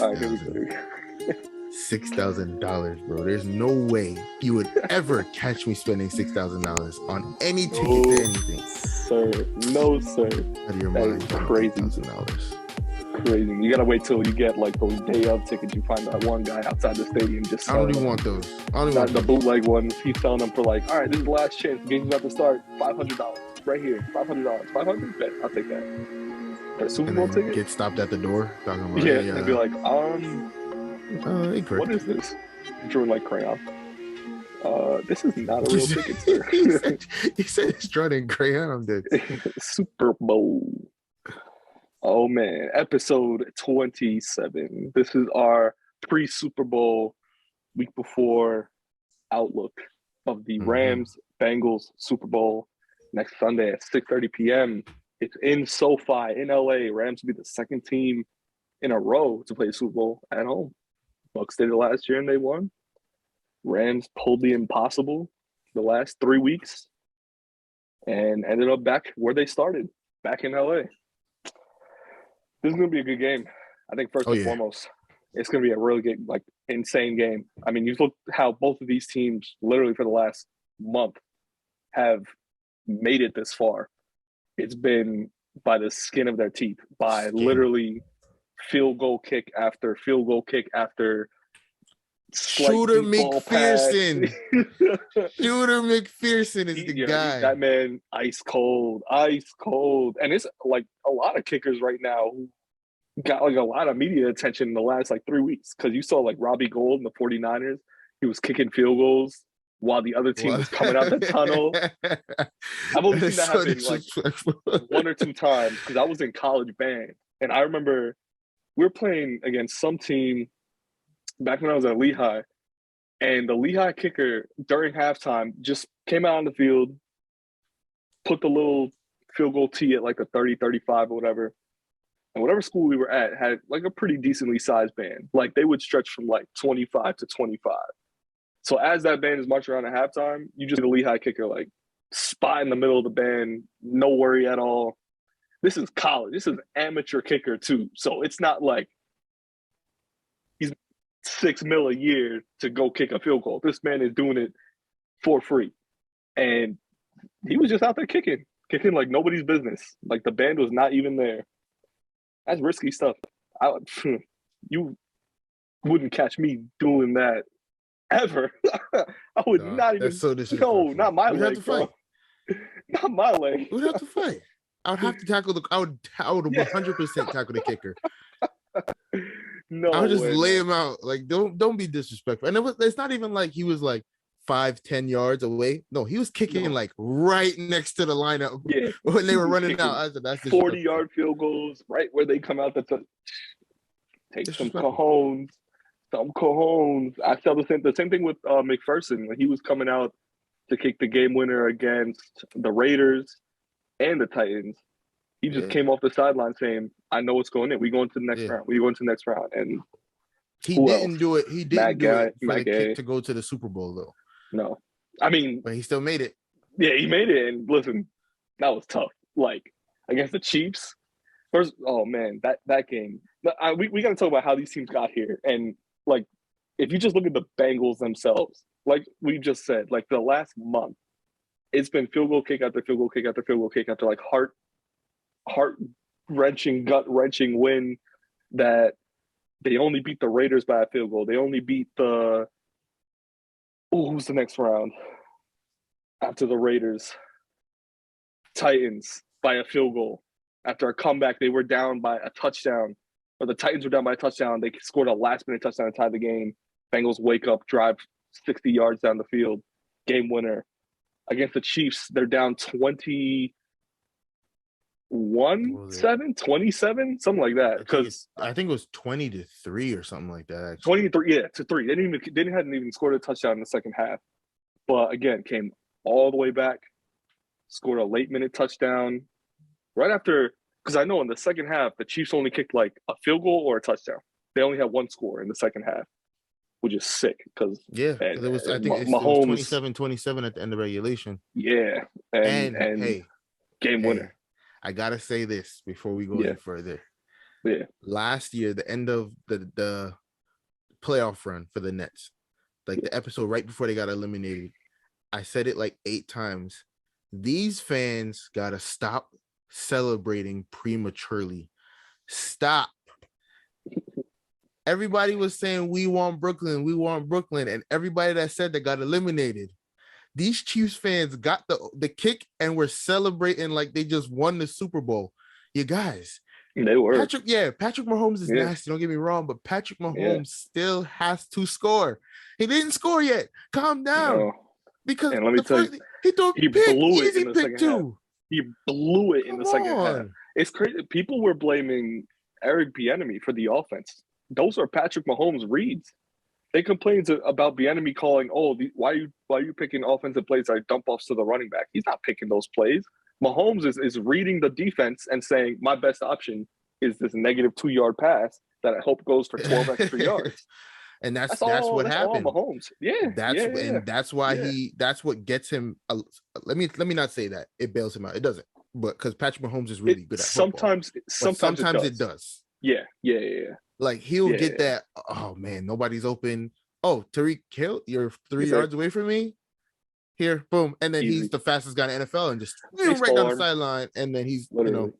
All right, here we go. $6,000, bro. There's no way you would ever catch me spending $6,000 on any ticket to anything. Sir, no, sir. Out of your That mind, is crazy. $6,000. Crazy. You gotta wait till you get like those day of tickets. You find that one guy outside the stadium just I don't even want those. I don't even not want the those. bootleg ones. He's selling them for like, all right, this is the last chance. The game's about to start. $500 right here. $500. $500. Bet. I'll take that. For a Super And Bowl then ticket. get stopped at the door talking about Yeah, and be like, incorrect. what is this? Drawing like crayon. This is not a real ticket, sir. He said it's drawn in crayon. I'm dead. Super Bowl. Oh man, episode 27. This is our pre-Super Bowl week before outlook of the Rams Bengals Super Bowl next Sunday at 6:30 p.m. It's in SoFi in LA. Rams will be the second team in a row to play the Super Bowl at home. Bucs did it last year and they won. Rams pulled the impossible the last 3 weeks and ended up back where they started, back in LA. This is going to be a good game. I think first and foremost, it's going to be a really good, like, insane game. I mean, you look how both of these teams, literally for the last month, have made it this far. It's been by the skin of their teeth, by literally field goal kick after field goal kick after Shooter McPherson. Shooter McPherson is the guy. That man, ice cold. And it's like a lot of kickers right now who got like a lot of media attention in the last like 3 weeks. Because you saw like Robbie Gould in the 49ers. He was kicking field goals while the other team was coming out the tunnel. I've only seen that happen like 1 or 2 times because I was in college band. And I remember we were playing against some team back when I was at Lehigh, and the Lehigh kicker during halftime just came out on the field, put the little field goal tee at like the 30, 35 or whatever. And whatever school we were at had like a pretty decently sized band. Like they would stretch from like 25 to 25. So as that band is marching around at halftime, you just see the Lehigh kicker like spot in the middle of the band, no worry at all. This is college. This is amateur kicker too. So it's not like he's $6 million a year to go kick a field goal. This man is doing it for free. And he was just out there kicking like nobody's business. Like the band was not even there. That's risky stuff. You wouldn't catch me doing that ever. I would not even. That's so disrespectful. No, not my We'd leg, have to fight. Not my leg. We'd have to fight. I would have to tackle I would 100% tackle the kicker. No, I would just lay him out. Like, don't be disrespectful. And it's not even like he was like 5-10 yards away. No, he was kicking like right next to the lineup when they were running out. I said, that's 40-yard field goals right where they come out. Take some cojones. Some cojones. I felt the same thing with McPherson when he was coming out to kick the game winner against the Raiders and the Titans. He just came off the sideline saying, "I know what's going in. We going to the next round. We going to the next round." And he didn't do it. He didn't do it for the kick to go to the Super Bowl though. No, I mean, but he still made it. Yeah, he made it. And listen, that was tough. Like against the Chiefs. First, oh man, that game. We got to talk about how these teams got here. And like, if you just look at the Bengals themselves, like we just said, like the last month, it's been field goal kick after field goal kick after field goal kick after like heart-wrenching, gut-wrenching win that they only beat the Raiders by a field goal. They only beat who's the next round after the Raiders? Titans by a field goal. After a comeback, they were down by a touchdown. Or the Titans were down by a touchdown. They scored a last-minute touchdown to tie the game. Bengals wake up, drive 60 yards down the field. Game winner. Against the Chiefs, they're down 21-7, 27, something like that. Because I think it was 20-3 or something like that. Actually. 23, They hadn't even scored a touchdown in the second half. But again, came all the way back, scored a late-minute touchdown right after. Because I know in the second half, the Chiefs only kicked like a field goal or a touchdown. They only had one score in the second half, which is sick. Because it was. I think Mahomes, it was 27-27 at the end of regulation. Yeah, and hey, game winner. I gotta say this before we go any further. Yeah. Last year, the end of the playoff run for the Nets, like the episode right before they got eliminated, I said it like 8 times. These fans gotta stop celebrating prematurely. Stop. Everybody was saying we want Brooklyn, and everybody that said that got eliminated. These Chiefs fans got the kick and were celebrating like they just won the Super Bowl. You guys, they were. Patrick Mahomes is nasty. Don't get me wrong, but Patrick Mahomes still has to score. He didn't score yet. Calm down. No. Because and let me tell you, he threw a pick, blew it easy in the pick second too. Half. He blew it in the second half. It's crazy. People were blaming Eric Bieniemy for the offense. Those are Patrick Mahomes' reads. They complained about Bieniemy calling, why are you picking offensive plays that are dump offs to the running back? He's not picking those plays. Mahomes is reading the defense and saying, my best option is this negative 2-yard pass that I hope goes for 12 extra yards. And that's what happened. All Mahomes. And that's why that's what gets him. Let me not say that it bails him out. It doesn't, but because Patrick Mahomes is really good at football. Sometimes it does. Yeah. Like he'll get that. Oh man, nobody's open. Oh, Tariq Hill, you're 3 yards away from me. Here, boom, and then he's the fastest guy in the NFL, and just right down the sideline, and then he's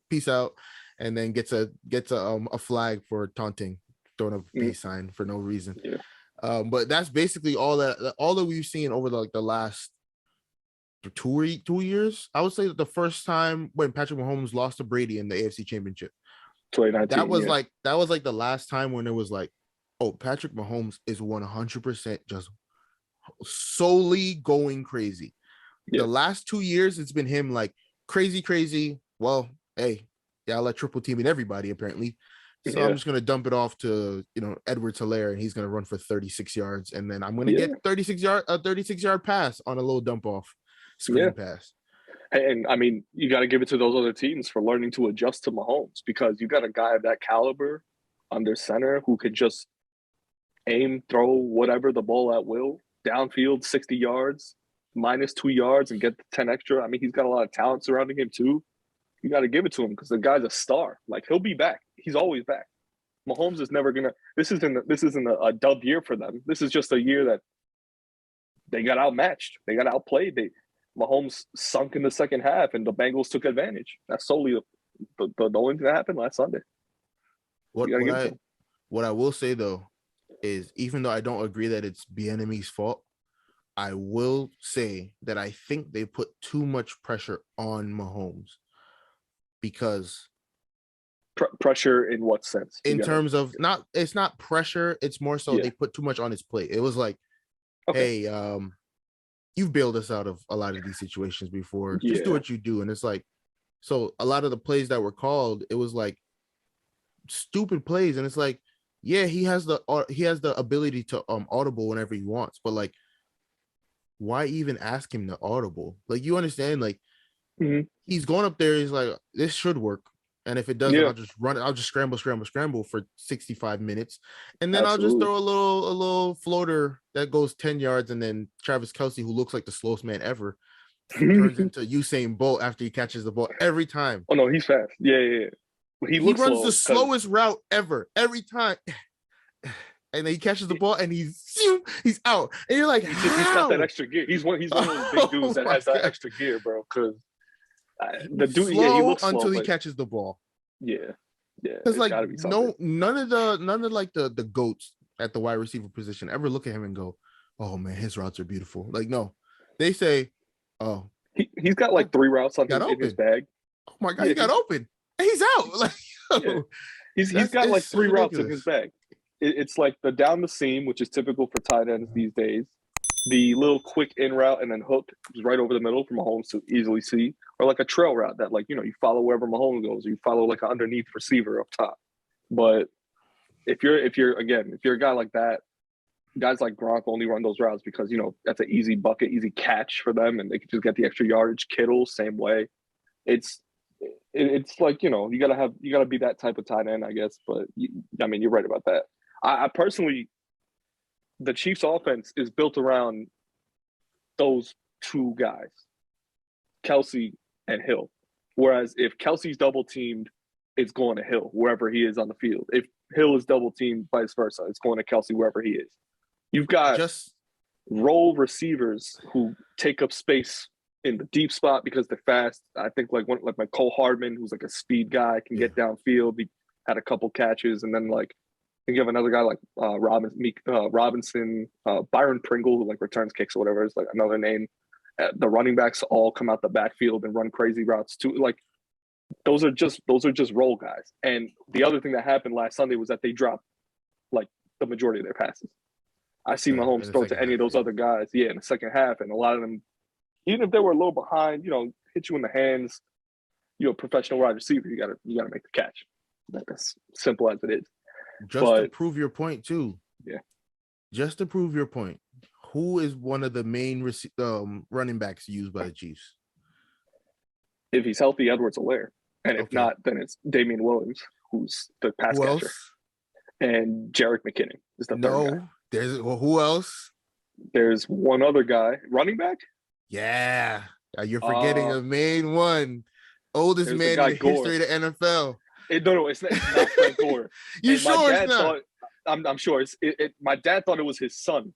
peace out, and then gets a flag for taunting, throwing a peace sign for no reason. Yeah. But that's basically all that we've seen over the last 2 years. I would say that the first time when Patrick Mahomes lost to Brady in the AFC Championship, 2019. That was like the last time when it was like, oh, Patrick Mahomes is 100% just solely going crazy. The last 2 years, it's been him like crazy. Well, hey, I'll let triple teaming everybody apparently. So I'm just gonna dump it off to Edwards-Helaire, and he's gonna run for 36 yards, and then I'm gonna get 36 yard pass on a little dump off screen pass. And I mean, you got to give it to those other teams for learning to adjust to Mahomes, because you got a guy of that caliber under center who could just aim, throw whatever the ball at will, downfield 60 yards, minus 2 yards, and get 10 extra. I mean, he's got a lot of talent surrounding him too. You got to give it to him because the guy's a star. Like, he'll be back. He's always back. Mahomes is never gonna. This isn't a dub year for them. This is just a year that they got outmatched. They got outplayed. Mahomes sunk in the second half, and the Bengals took advantage. That's solely the only thing that happened last Sunday. What I will say though is, even though I don't agree that it's Bieniemy's fault, I will say that I think they put too much pressure on Mahomes, because pressure in what sense? In terms of it's not pressure. It's more so they put too much on his plate. It was like, hey, you've bailed us out of a lot of these situations before. Just do what you do. And it's like, so a lot of the plays that were called, it was like stupid plays. And it's like, yeah, he has the ability to audible whenever he wants, but like, why even ask him to audible? Like, you understand, like he's going up there, he's like, this should work. And if it doesn't, I'll just scramble for 65 minutes. And then I'll just throw a little floater that goes 10 yards. And then Travis Kelce, who looks like the slowest man ever, turns into Usain Bolt after he catches the ball every time. Oh, no, he's fast. Yeah. He runs the slowest route ever, every time. And then he catches the ball and he's out. And you're like, he's got that extra gear. He's one of those big dudes that has that extra gear, bro. Because the dude, he looks slow until he catches the ball. Yeah. Because like none of the goats at the wide receiver position ever look at him and go, "Oh man, his routes are beautiful." Like, no, they say, "Oh, he's got like 3 routes in his bag." Oh my god, he got open. And he's out. Like, he's got like 3 routes in his bag. It's like the down the seam, which is typical for tight ends these days. The little quick in route and then hook is right over the middle for Mahomes to easily see, or like a trail route that, like, you follow wherever Mahomes goes, or you follow like an underneath receiver up top. But if you're a guy like that, guys like Gronk only run those routes because that's an easy bucket, easy catch for them, and they can just get the extra yardage. Kittle, same way. It's like you gotta be that type of tight end, I guess. But you're right about that. I personally. The Chiefs' offense is built around those 2 guys, Kelce and Hill. Whereas if Kelce's double teamed, it's going to Hill wherever he is on the field. If Hill is double teamed, vice versa, it's going to Kelsey wherever he is. You've got role receivers who take up space in the deep spot because they're fast. I think like Cole Hardman, who's like a speed guy, can get downfield. He had a couple catches, and then like I think you have another guy like Robinson, Byron Pringle, who like returns kicks or whatever is like another name. The running backs all come out the backfield and run crazy routes too. Like those are just role guys. And the other thing that happened last Sunday was that they dropped like the majority of their passes. I see Mahomes throw to any of those other guys, in the second half, and a lot of them, even if they were a little behind, hit you in the hands. You're a professional wide receiver. You gotta make the catch. That's simple as it is. To prove your point too. Yeah. Just to prove your point, who is one of the main running backs used by the Chiefs? If he's healthy, Edwards-Helaire, and if not, then it's Damian Williams, who's the pass catcher, and Jerick McKinnon is the third guy. Who else? There's one other guy, running back. Yeah, you're forgetting a main one, oldest man in the history of the NFL. No, it's not Frank Gore. You sure it's not? I'm sure. My dad thought it was his son,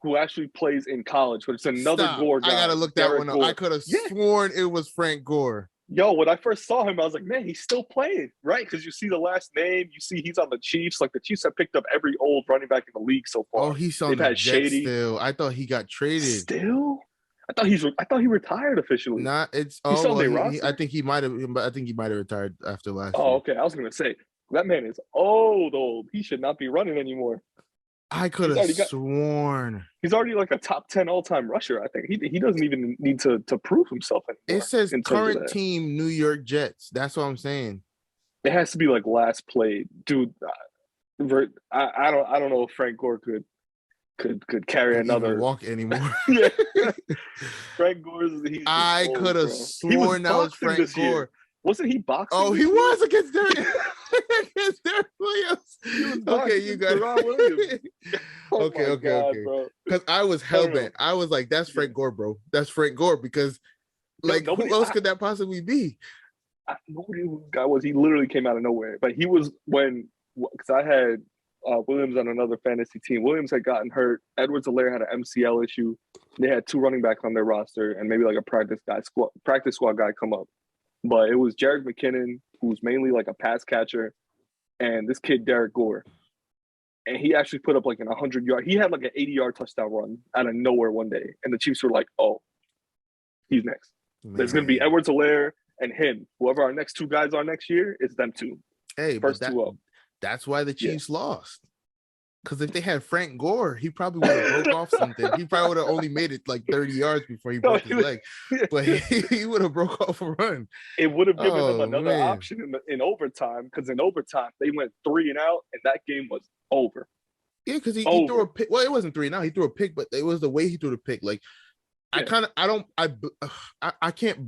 who actually plays in college, but it's another Gore guy. I gotta look that one up. I could have sworn it was Frank Gore. Yo, when I first saw him, I was like, man, he's still playing, right? Because you see the last name, you see he's on the Chiefs. Like the Chiefs have picked up every old running back in the league so far. Oh, he's on the Jets still. I thought he got traded. Still? I thought he retired officially. I think he might have. I think he might have retired after last year. Oh, okay. I was gonna say that man is old. He should not be running anymore. I could have sworn he's already like a top 10 all-time rusher. I think he doesn't even need to prove himself anymore. It says current team New York Jets. That's what I'm saying. It has to be like last played, dude. I don't know if Frank Gore could carry another walk anymore. Yeah. Frank Gore's. I could have sworn that was Frank Gore. Year. Wasn't he boxing? Oh, he was against Derek Williams. Okay, you got it. Okay. Because I was hellbent. I was like, "That's Frank Gore, bro. That's Frank Gore." Because, who else could that possibly be? I know who the guy was. He literally came out of nowhere. But he was because I had Williams on another fantasy team. Williams had gotten hurt. Edwards-Helaire had an MCL issue. They had 2 running backs on their roster, and maybe like a practice squad guy come up. But it was Jerick McKinnon, who's mainly like a pass catcher, and this kid, Derek Gore. And he actually put up like an 100-yard. He had like an 80-yard touchdown run out of nowhere one day. And the Chiefs were like, oh, he's next. Man. There's going to be Edwards-Helaire and him. Whoever our next 2 guys are next year, it's them 2. Hey, first 2 up. That's why the Chiefs lost. Because if they had Frank Gore, he probably would have broke off something. He probably would have only made it like 30 yards before he broke his leg. But he would have broke off a run. It would have given them another option in overtime, because in overtime, they went 3 and out, and that game was over. Yeah, because he threw a pick. Well, it wasn't 3 and out. He threw a pick, but it was the way he threw the pick. Like, I can't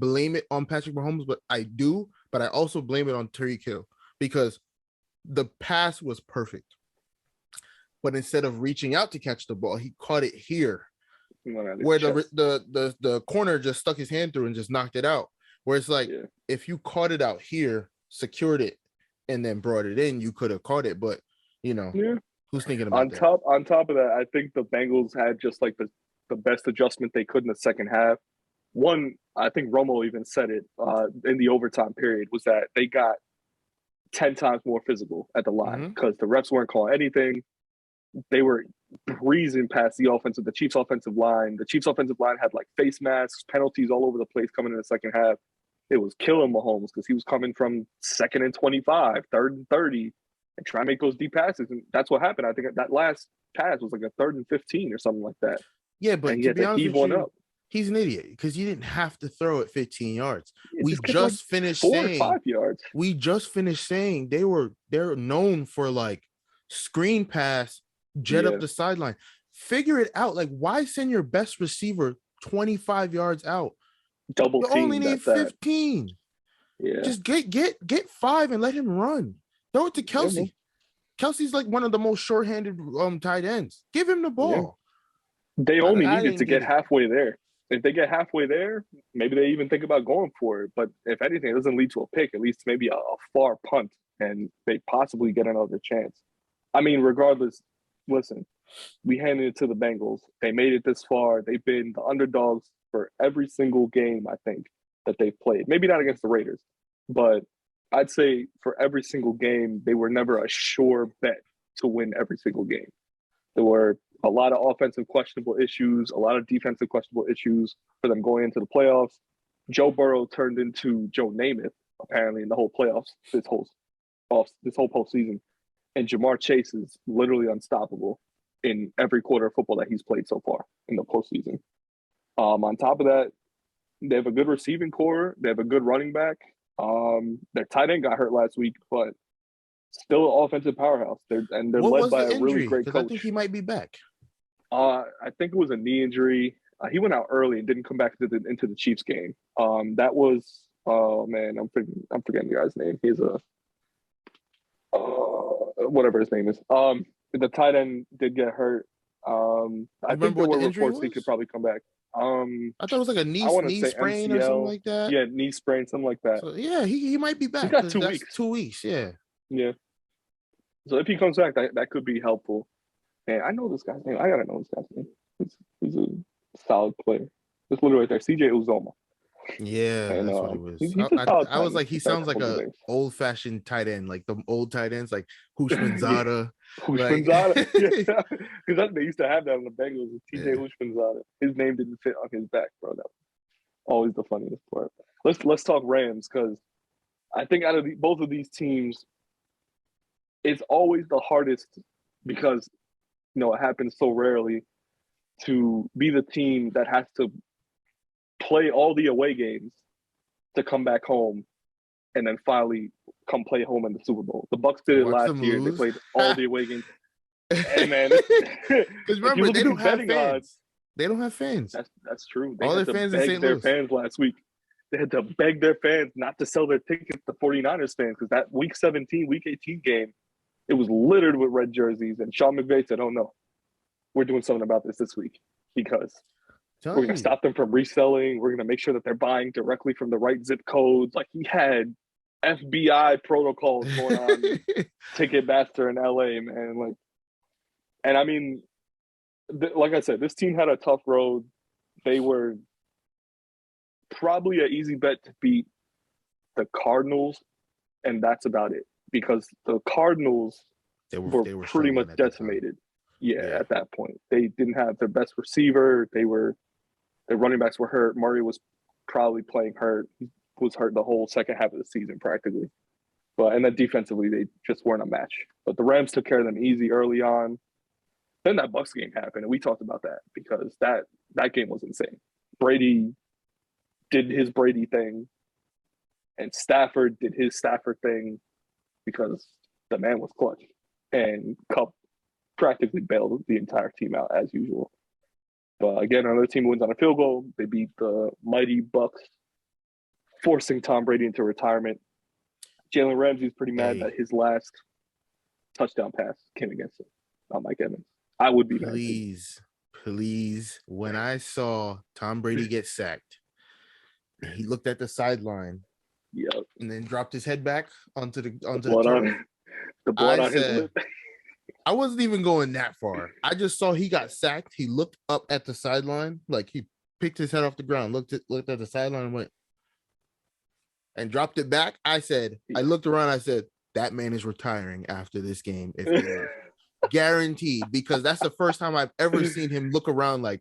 blame it on Patrick Mahomes, but I do. But I also blame it on Tyreek Hill, because the pass was perfect. But instead of reaching out to catch the ball, he caught it here, where the corner just stuck his hand through and just knocked it out. Where it's like, if you caught it out here, secured it, and then brought it in, you could have caught it. But who's thinking about that? On top of that, I think the Bengals had just like the best adjustment they could in the second half. One, I think Romo even said it in the overtime period, was that they got 10 times more physical at the line because the refs weren't calling anything. They were breezing past the Chiefs' offensive line. The Chiefs' offensive line had like face masks, penalties all over the place coming in the second half. It was killing Mahomes because he was coming from 2nd and 25, 3rd and 30, and trying to make those deep passes. And that's what happened. I think that last pass was like a 3rd and 15 or something like that. Yeah, but to be honest with you, he's an idiot because you didn't have to throw it 15 yards. We just finished 4 or 5 yards. We just finished saying they're known for like screen pass, jet up the sideline. Figure it out. Like, why send your best receiver 25 yards out? Double you team. Only need 15. Yeah. Just get 5 and let him run. Throw it to Kelsey. Kelsey's like one of the most short-handed tight ends. Give him the ball. They only needed to get halfway there. if they get halfway there, maybe they even think about going for it. But if anything, it doesn't lead to a pick, at least maybe a far punt, and they possibly get another chance. I mean, regardless, listen, we handed it to the Bengals. They made it this far. They've been the underdogs for every single game, I think, that they've played. Maybe not against the Raiders, but I'd say for every single game, they were never a sure bet to win every single game. There were a lot of offensive questionable issues, a lot of defensive questionable issues for them going into the playoffs. Joe Burrow turned into Joe Namath, apparently, in the whole playoffs this whole postseason. And Jamar Chase is literally unstoppable in every quarter of football that he's played so far in the postseason. On top of that, they have a good receiving core. They have a good running back. Their tight end got hurt last week, but still an offensive powerhouse. They're led by a really great coach. I think he might be back. I think it was a knee injury. He went out early and didn't come back into the Chiefs game. That was I'm forgetting the guy's name. He's a whatever his name is. The tight end did get hurt. I think there were reports he could probably come back. I thought it was like a knee sprain MCL, or something like that. Yeah, knee sprain, something like that. So, yeah, he might be back. He got 2 weeks. 2 weeks, yeah. Yeah. So if he comes back, that could be helpful. And I know this guy's name. I gotta know this guy's name. He's a solid player. Just literally right there, CJ Uzomah. Yeah, and, that's what he was. I was like, he sounds like a old-fashioned tight end, like the old tight ends, like Hushmanzada. Hushmanzada, yeah, because they used to have that on the Bengals. TJ Hushmanzada. His name didn't fit on his back, bro. That was always the funniest part. Let's talk Rams, because I think out of both of these teams, it's always the hardest because it happens so rarely to be the team that has to play all the away games to come back home and then finally come play home in the Super Bowl. The Bucs did it last year. They played all the away games. And man, because remember, they don't have fans. They don't have fans. That's true. They all had their to fans beg in St. their Louis. fans last week. They had to beg their fans not to sell their tickets to 49ers fans, because that Week 17, Week 18 game, it was littered with red jerseys. And Sean McVay said, "Oh no, we're doing something about this week, because we're going to stop them from reselling. We're going to make sure that they're buying directly from the right zip codes." Like, he had FBI protocols going on Ticketmaster in LA, man. Like, and I mean, like I said, this team had a tough road. They were probably an easy bet to beat the Cardinals, and that's about it, because the Cardinals were pretty much decimated. Yeah, at that point. They didn't have their best receiver. Their running backs were hurt. Murray was probably playing hurt. He was hurt the whole second half of the season practically. And then defensively, they just weren't a match. But the Rams took care of them easy early on. Then that Bucs game happened, and we talked about that, because that game was insane. Brady did his Brady thing, and Stafford did his Stafford thing, because the man was clutch. And Kupp practically bailed the entire team out as usual. But again, another team wins on a field goal. They beat the mighty Bucs, forcing Tom Brady into retirement. Jalen Ramsey's pretty mad that his last touchdown pass came against him, not Mike Evans. I would be mad. Please. When I saw Tom Brady get sacked, he looked at the sideline, and then dropped his head back onto the turf. The blood on his lip. I wasn't even going that far. I just saw he got sacked. He looked up at the sideline, like he picked his head off the ground, looked at the sideline, and went, and dropped it back. I looked around. I said, that man is retiring after this game. If guaranteed, because that's the first time I've ever seen him look around like,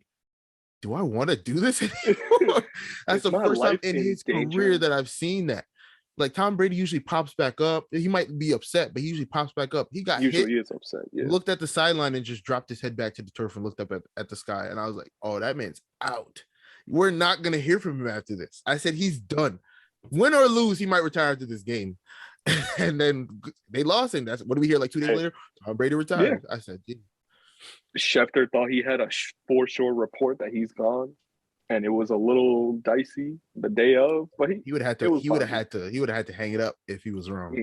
do I want to do this anymore? That's the first time in his career that I've seen that. Like, Tom Brady usually pops back up. He might be upset, but he usually pops back up. He got usually hit, is upset. Yeah. Looked at the sideline and just dropped his head back to the turf and looked up at the sky. And I was like, oh, that man's out. We're not going to hear from him after this. I said, he's done. Win or lose, he might retire after this game. And then they lost him. What do we hear like 2 days later? Tom Brady retired. Yeah. I said, yeah. Schefter thought he had a for sure report that he's gone, and it was a little dicey the day of. But he would have had to hang it up if he was wrong.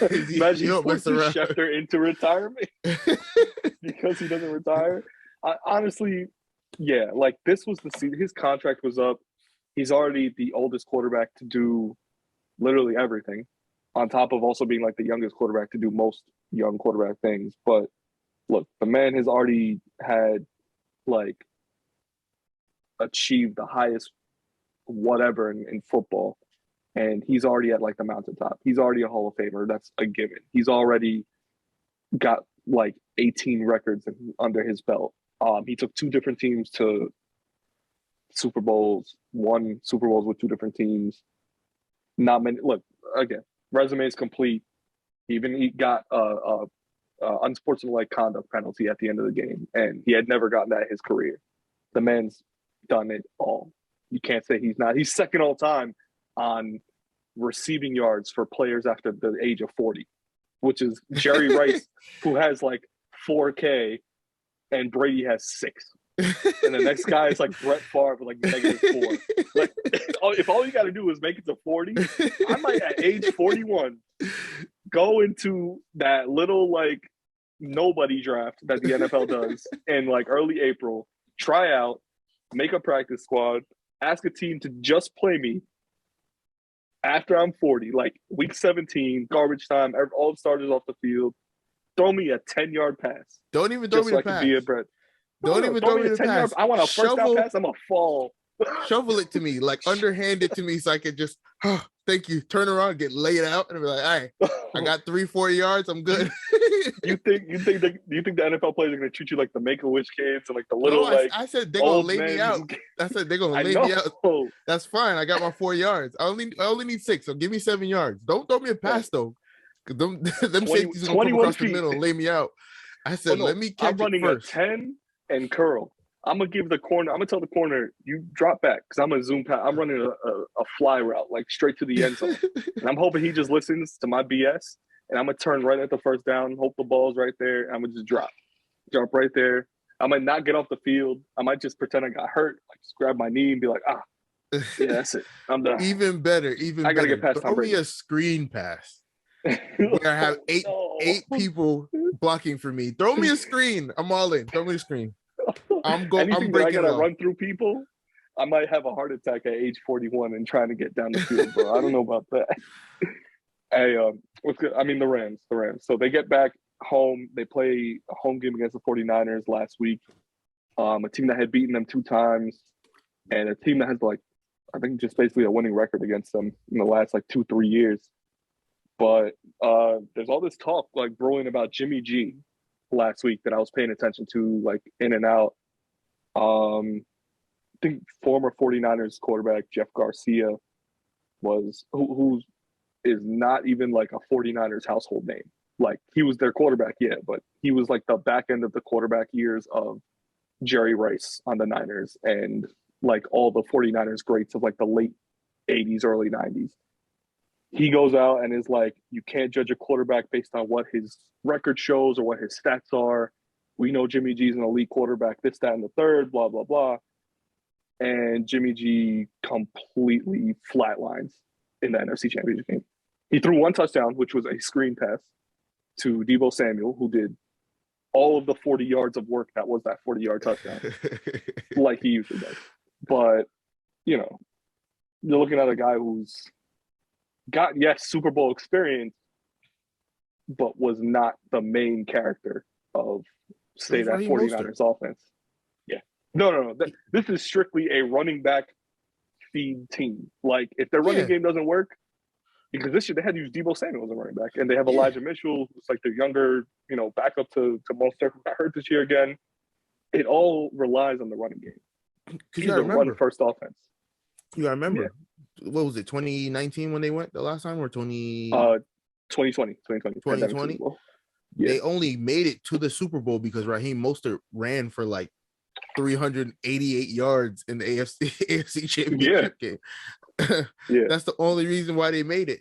Imagine you forcing Schefter into retirement because he doesn't retire. Honestly, Yeah, like this was the season. His contract was up. He's already the oldest quarterback to do literally everything, on top of also being like the youngest quarterback to do most young quarterback things. But look, the man has already had like achieved the highest whatever in football, and he's already at like the mountaintop. He's already a Hall of Famer. That's a given. He's already got like 18 records under his belt. He took two different teams to Super Bowls, won Super Bowls with two different teams. Not many. Look, again, resume is complete. Even he got a unsportsmanlike conduct penalty at the end of the game, and he had never gotten that in his career. The man's done it all. You can't say he's not. He's second all time on receiving yards for players after the age of 40, which is Jerry Rice, who has like 4K, and Brady has 6. And the next guy is like Brett Favre with like -4. Like, if all you got to do is make it to 40, I might at age 41 go into that little like nobody draft that the NFL does in like early April, try out, make a practice squad, ask a team to just play me after I'm 40, like week 17, garbage time, all the starters off the field, throw me a 10-yard pass. Don't even throw me the pass. Don't even throw me the pass. I want a first down pass. I'm a fall. Shovel it to me, like underhand it to me, so I can just, thank you. Turn around, get laid out, and be like, all right, I got 3-4 yards. I'm good. You think the NFL players are gonna treat you like the Make-A-Wish kids and like the little I said they're gonna lay me out. I said they're gonna lay me out. That's fine. I got my 4 yards. I only need 6, so give me 7 yards. Don't throw me a pass though. Them safeties gonna come across the middle and lay me out. I said, let me catch it first. I'm running a 10 and curl. I'm gonna give the corner. I'm gonna tell the corner, you drop back because I'm gonna zoom past. I'm running a fly route like straight to the end zone, and I'm hoping he just listens to my BS. And I'm gonna turn right at the first down, hope the ball's right there, and I'm gonna just drop right there. I might not get off the field. I might just pretend I got hurt, like just grab my knee and be like, yeah, that's it. I'm done. Even better. I gotta get past. Only a screen pass. Where I have eight people blocking for me. Throw me a screen. I'm all in. Throw me a screen. I'm breaking. I gotta run through people. I might have a heart attack at age 41 and trying to get down the field, bro. I don't know about that. Hey, what's good? I mean, the Rams. So they get back home. They play a home game against the 49ers last week. A team that had beaten them 2 times, and a team that has like, I think just basically a winning record against them in the last like 2-3 years. But there's all this talk like brewing about Jimmy G last week that I was paying attention to, like in and out. I think former 49ers quarterback Jeff Garcia was who is not even like a 49ers household name. Like he was their quarterback, yeah, but he was like the back end of the quarterback years of Jerry Rice on the Niners and like all the 49ers greats of like the late 80s, early 90s. He goes out and is like, you can't judge a quarterback based on what his record shows or what his stats are. We know Jimmy G's an elite quarterback, this, that, and the third, blah, blah, blah. And Jimmy G completely flatlines in the NFC Championship game. He threw 1 touchdown, which was a screen pass to Deebo Samuel, who did all of the 40 yards of work that was that 40-yard touchdown, like he usually does. But, you know, you're looking at a guy who's got, yes, Super Bowl experience, but was not the main character of, say, that 49ers offense. Yeah. No. This is strictly a running back feed team. Like, if their running game doesn't work, because this year they had to use Deebo Samuel as a running back, and they have Elijah Mitchell, who's like the younger, backup to Mostert, who got hurt this year again. It all relies on the running game. He's a run-first offense. You gotta remember, what was it, 2019 when they went the last time, or 2020? Yeah. They only made it to the Super Bowl because Raheem Mostert ran for like 388 yards in the AFC Championship game. That's the only reason why they made it.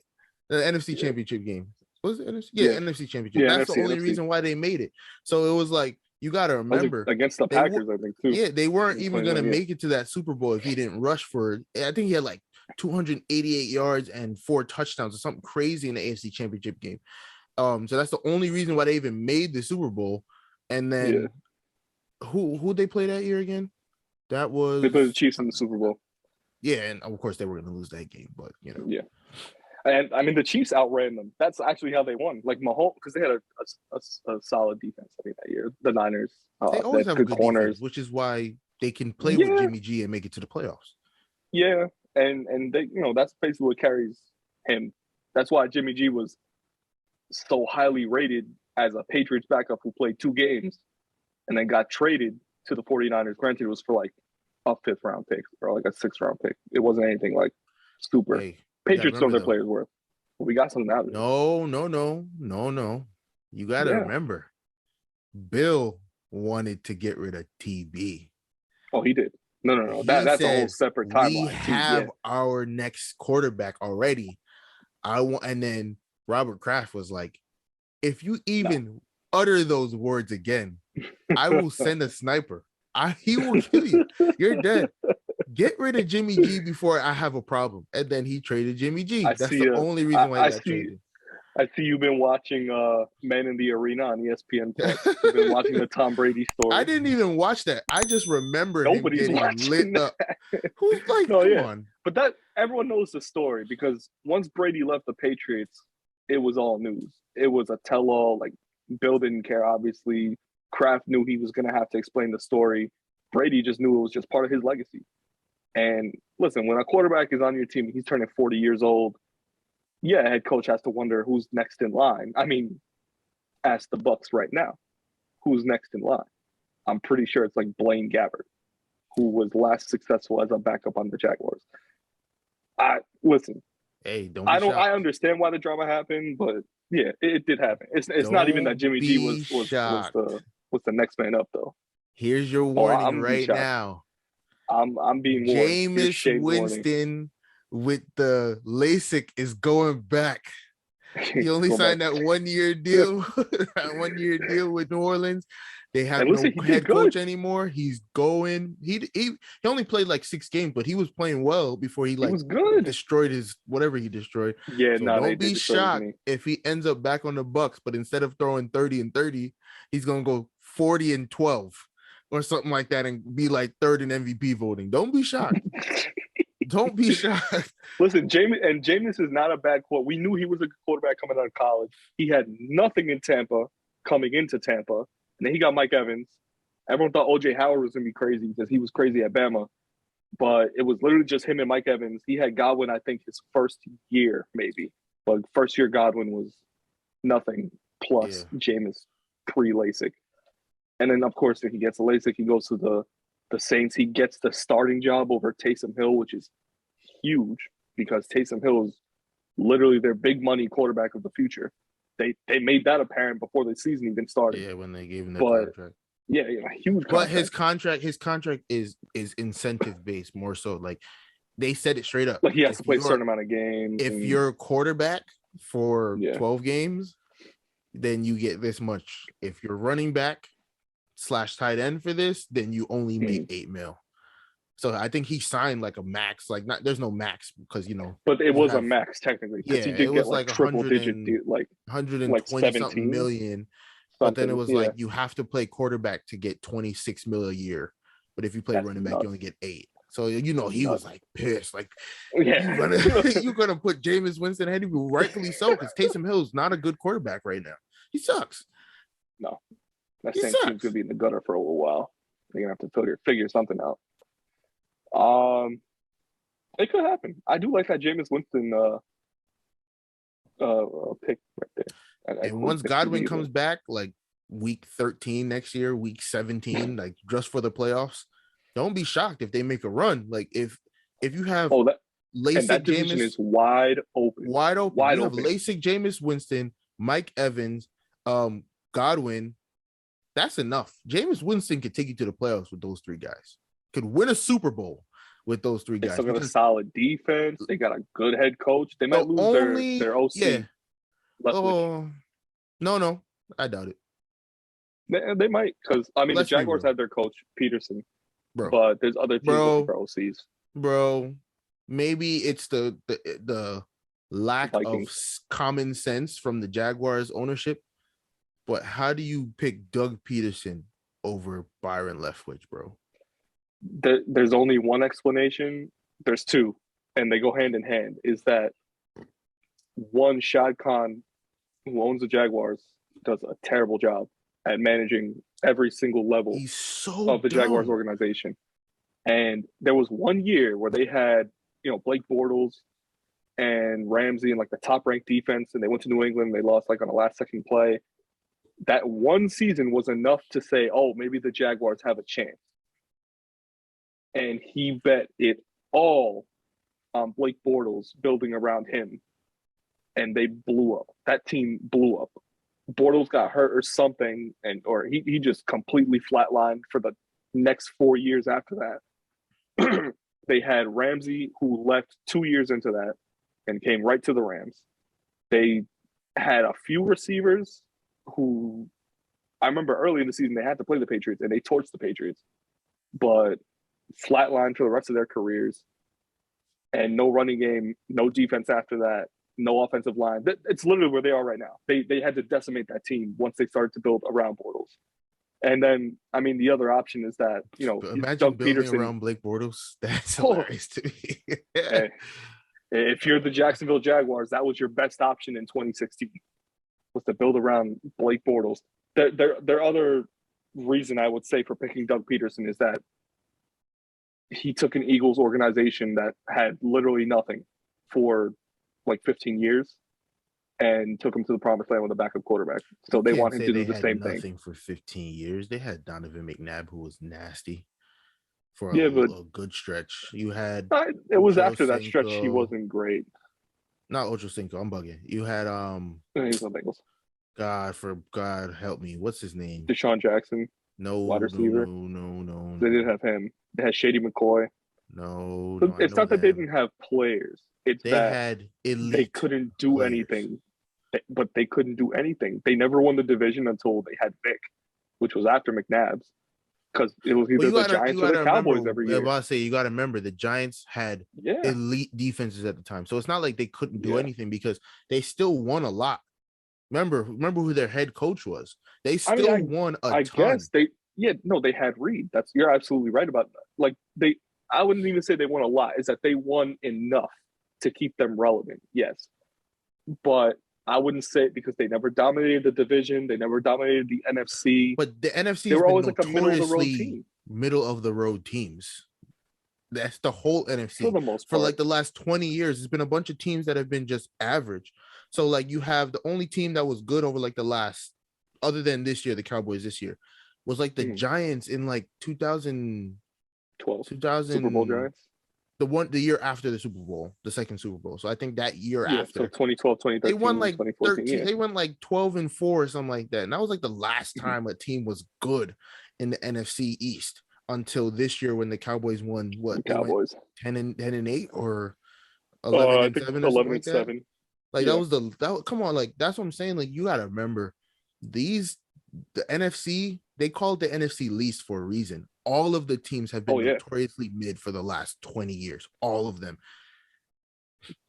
The NFC Championship game. Was it NFC? NFC Championship. That's the only reason why they made it. So it was like, you got to remember, against the Packers, I think too. Yeah, they weren't even going to make it to that Super Bowl if he didn't rush for it. I think he had like 288 yards and 4 touchdowns or something crazy in the AFC Championship game. So that's the only reason why they even made the Super Bowl. And then who they play that year again? That was They played the Chiefs in the Super Bowl. Yeah, and of course they were going to lose that game, but Yeah. And I mean, the Chiefs outran them. That's actually how they won. Like Mahomes, because they had a solid defense. I mean, that year the Niners, they always have good good corners, defense, which is why they can play with Jimmy G and make it to the playoffs. Yeah, and they, that's basically what carries him. That's why Jimmy G was so highly rated as a Patriots backup who played 2 games and then got traded to the 49ers. Granted, it was for like a 5th round pick or like a 6th round pick. It wasn't anything like super. Hey, Patriots know their players worth. But we got something out of it. No. You got to remember, Bill wanted to get rid of TB. Oh, he did. No. That's a whole separate timeline. We have our next quarterback already. And then Robert Kraft was like, if you even utter those words again, I will send a sniper. He will kill you. You're dead. Get rid of Jimmy G before I have a problem. And then he traded Jimmy G. That's the only reason why he got traded. I see you've been watching Men in the Arena on ESPN Plus. You've been watching the Tom Brady story. I didn't even watch that. I just remember him getting lit up. Who's like, come on. But that everyone knows the story because once Brady left the Patriots, it was all news. It was a tell-all. Like, Bill didn't care, obviously. Kraft knew he was going to have to explain the story. Brady just knew it was just part of his legacy. And listen, when a quarterback is on your team, he's turning 40 years old. Yeah, head coach has to wonder who's next in line. I mean, ask the Bucks right now. Who's next in line? I'm pretty sure it's like Blaine Gabbert, who was last successful as a backup on the Jaguars. Listen. Hey, I understand why the drama happened, but yeah, it did happen. It's not even that Jimmy G was the next man up though. Here's your warning right now. I'm being warned. Jameis Winston with the LASIK is going back. He only signed that 1-year deal, with New Orleans. They have no head coach anymore. He's going. He only played like 6 games, but he was playing well before he was good. Destroyed his whatever he destroyed. Yeah, so don't be shocked if he ends up back on the Bucks, but instead of throwing 30 and 30, he's gonna go 40 and 12 or something like that and be like 3rd in MVP voting. Don't be shocked. Don't be shocked. Listen, Jameis is not a bad quote. We knew he was a good quarterback coming out of college. He had nothing in Tampa coming into Tampa. And then he got Mike Evans. Everyone thought O.J. Howard was going to be crazy because he was crazy at Bama. But it was literally just him and Mike Evans. He had Godwin, I think, his first year, maybe. But first year Godwin was nothing plus Jameis pre-LASIK. And then, of course, if he gets a LASIK, he goes to the Saints. He gets the starting job over Taysom Hill, which is huge because Taysom Hill is literally their big money quarterback of the future. They made that apparent before the season even started. Yeah, when they gave him the contract. Yeah, huge contract. But his contract is incentive based more so. Like they said it straight up. Like he has to play a certain amount of games. If you're a quarterback for 12 games, then you get this much. If you're running back / tight end for this, then you only make $8 million. So I think he signed like a max, like there's no max because But it was a max technically. Yeah, he did it was like triple digit, like 120 something million. But then it was like you have to play quarterback to get 26 million a year. But if you play running back, you only get 8. So he was like pissed. Like you're gonna put Jameis Winston ahead of you, rightfully so, because Taysom Hill's not a good quarterback right now. He sucks. No, that same team's gonna be in the gutter for a little while. They're gonna have to figure something out. It could happen. I do like that Jameis Winston pick right there. And once Godwin comes back, like week 13 next year, week 17, like just for the playoffs, don't be shocked if they make a run. Like if you have LASIK, that division is wide open. You have LASIK, Jameis Winston, Mike Evans, Godwin. That's enough. Jameis Winston could take you to the playoffs with those 3 guys. Could win a Super Bowl with those 3 guys. They still got a solid defense. They got a good head coach. They might lose their OC. Yeah. No, I doubt it. They might, because the Jaguars have their coach Peterson, but there's other teams for OCs. Bro, maybe it's the lack of common sense from the Jaguars ownership. But how do you pick Doug Peterson over Byron Leftwich, bro? there's only one explanation. There's two, and they go hand in hand. Is that one, Shad Khan, who owns the Jaguars, does a terrible job at managing every single level He's so of the Jaguars dumb. organization. And there was one year where they had, Blake Bortles and Ramsey in like the top ranked defense, and they went to New England. And they lost like on a last second play. That one season was enough to say, oh, maybe the Jaguars have a chance. And he bet it all on Blake Bortles building around him. And they blew up. That team blew up. Bortles got hurt or something, or he just completely flatlined for the next 4 years after that. They had Ramsey, who left 2 years into that and came right to the Rams. They had a few receivers who I remember early in the season they had to play the Patriots, and they torched the Patriots, but flatlined for the rest of their careers. And no running game, no defense after that, no offensive line. It's literally where they are right now. They had to decimate that team once they started to build around Bortles. And then, I mean, the other option is that, imagine Doug building Peterson around Blake Bortles. That's hilarious to me. Hey, if you're the Jacksonville Jaguars, that was your best option in 2016, was to build around Blake Bortles. Their other reason I would say for picking Doug Peterson is that he took an Eagles organization that had literally nothing for like 15 years and took him to the promised land with a backup quarterback. So they want him to do the same thing. Nothing for 15 years. They had Donovan McNabb, who was nasty for a good stretch. You had it was after that stretch he wasn't great. Not Ocho Cinco. I'm bugging. You had he's on Bengals. God help me. What's his name? Deshaun Jackson. No, wide receiver. No. They didn't have him. They had Shady McCoy. No, it's not that they didn't have players. It's they that had elite they couldn't do players. Anything. But they couldn't do anything. They never won the division until they had Vic, which was after McNabb's, because it was either the Giants or the Cowboys every year. I say you got to remember the Giants had elite defenses at the time, so it's not like they couldn't do anything because they still won a lot. Remember who their head coach was. They still won a ton. I guess they had Reed. You're absolutely right about that. Like I wouldn't even say they won a lot. Is that they won enough to keep them relevant? Yes, but I wouldn't say it because they never dominated the division. They never dominated the NFC. But the NFC, they were always like a middle of the road team. Middle of the road teams. That's the whole NFC for the most part. For like the last 20 years. There's been a bunch of teams that have been just average. So like you have the only team that was good over like the last, other than this year, the Cowboys this year, was like the Giants in like 2012, Super Bowl Giants. The year after the Super Bowl, the second Super Bowl. So I think that year after. So 2012, 2013, they won like 13. They went like 12-4 or something like that. And that was like the last time a team was good in the NFC East until this year when the Cowboys won what? Cowboys 10-8 or 11-7 or 11-7. Like come on, like that's what I'm saying. Like you gotta remember the NFC, they called the NFC least for a reason. All of the teams have been notoriously mid for the last 20 years. All of them.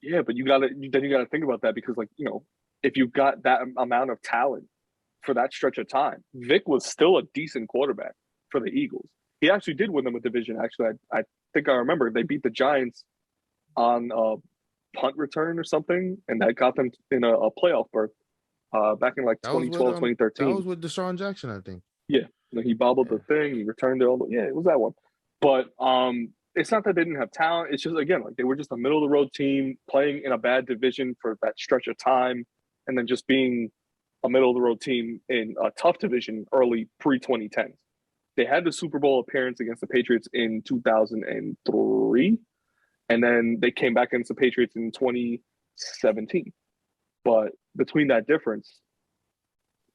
Yeah, but you gotta think about that because, like, if you got that amount of talent for that stretch of time, Vic was still a decent quarterback for the Eagles. He actually did win them a division. Actually, I think I remember they beat the Giants on a punt return or something, and that got them in a playoff berth back in like 2012, 2013. That was with Deshaun Jackson, I think. Yeah. He bobbled the thing. He returned it all. Yeah, it was that one. But it's not that they didn't have talent. It's just, again, like they were just a middle of the road team playing in a bad division for that stretch of time, and then just being a middle of the road team in a tough division early pre-2010s. They had the Super Bowl appearance against the Patriots in 2003, and then they came back against the Patriots in 2017. But between that difference,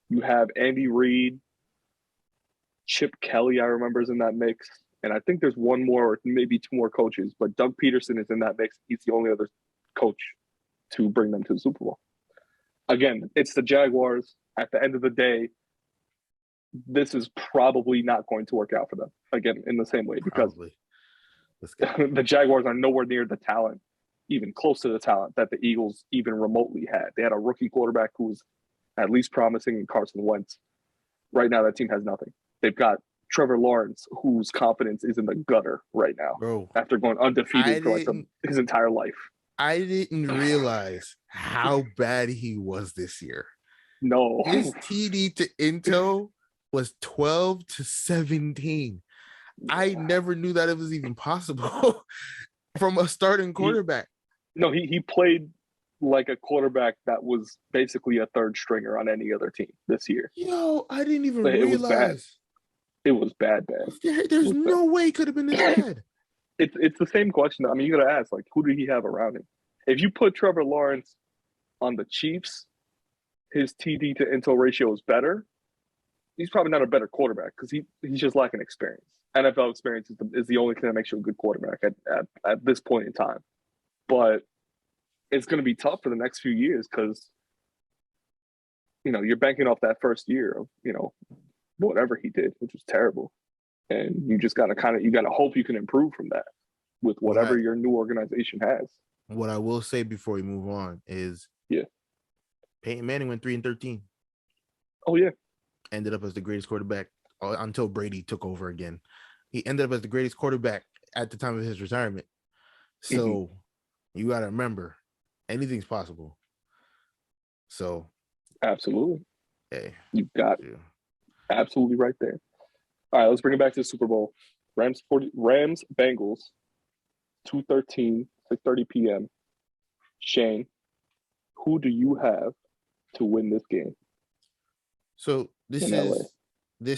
you have Andy Reid, Chip Kelly, I remember, is in that mix. And I think there's one more or maybe two more coaches, but Doug Peterson is in that mix. He's the only other coach to bring them to the Super Bowl. Again, it's the Jaguars. At the end of the day, this is probably not going to work out for them, again, in the same way, because the Jaguars are nowhere near the talent, even close to the talent that the Eagles even remotely had. They had a rookie quarterback who was at least promising in Carson Wentz. Right now, that team has nothing. They've got Trevor Lawrence, whose confidence is in the gutter right now, bro, after going undefeated for like his entire life. I didn't realize how bad he was this year. No. His TD to Intel was 12-17. I never knew that it was even possible from a starting quarterback. He played like a quarterback that was basically a third stringer on any other team this year. Yo, I didn't even realize. It was bad. There's no way it could have been this bad. It's the same question. I mean, you got to ask, like, who did he have around him? If you put Trevor Lawrence on the Chiefs, his TD to Intel ratio is better. He's probably not a better quarterback because he's just lacking experience. NFL experience is the only thing that makes you a good quarterback at this point in time. But it's going to be tough for the next few years because, you're banking off that first year of, whatever he did, which was terrible. And you just got to hope you can improve from that with whatever your new organization has. What I will say before we move on is, Peyton Manning went 3-13. Oh, yeah. Ended up as the greatest quarterback until Brady took over again. He ended up as the greatest quarterback at the time of his retirement. So you got to remember, anything's possible. So absolutely. Hey, you got it. Absolutely right there. All right, let's bring it back to the Super Bowl. Rams Bengals, 2:13, 6:30 p.m. Shane, who do you have to win this game? So this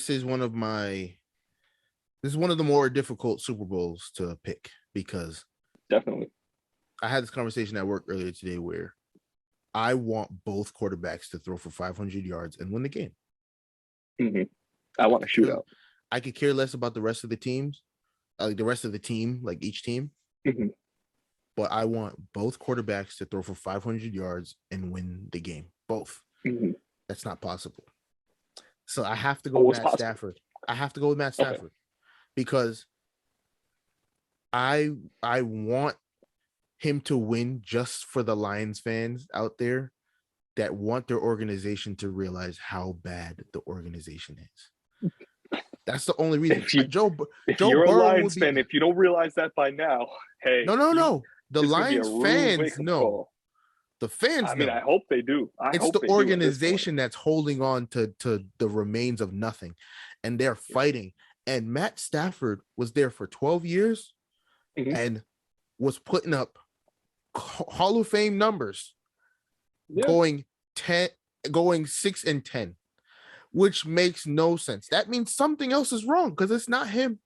is one of the more difficult Super Bowls to pick because definitely I had this conversation at work earlier today where I want both quarterbacks to throw for 500 yards and win the game. I want a shootout. I could care less about the rest of the teams, like the rest of the team, like each team. But I want both quarterbacks to throw for 500 yards and win the game. Both. That's not possible. So I have to go with Matt Stafford. I have to go with Matt Stafford because I want him to win just for the Lions fans out there that want their organization to realize how bad the organization is. That's the only reason. If you're a Lions fan, if you don't realize that by now, hey. No. The Lions fans know. The fans know. I hope they do. It's the organization that's holding on to the remains of nothing, and they're fighting. And Matt Stafford was there for 12 years and was putting up Hall of Fame numbers, going 6-10, which makes no sense. That means something else is wrong because it's not him.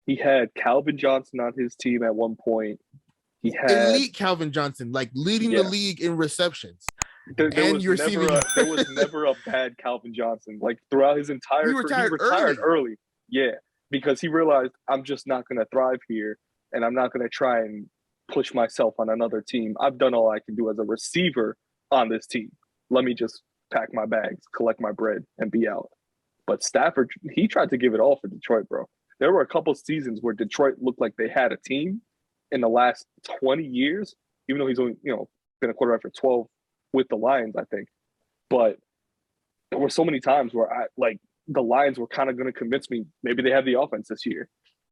He had Calvin Johnson on his team at one point. He had elite Calvin Johnson, like leading the league in receptions. There was never a bad Calvin Johnson. Like throughout his entire career, he retired early. Yeah, because he realized I'm just not going to thrive here, and I'm not going to try and push myself on another team. I've done all I can do as a receiver on this team. Let me just pack my bags, collect my bread, and be out. But Stafford, he tried to give it all for Detroit, bro. There were a couple seasons where Detroit looked like they had a team in the last 20 years, even though he's only, been a quarterback for 12 with the Lions, I think. But there were so many times where the Lions were kind of going to convince me maybe they have the offense this year.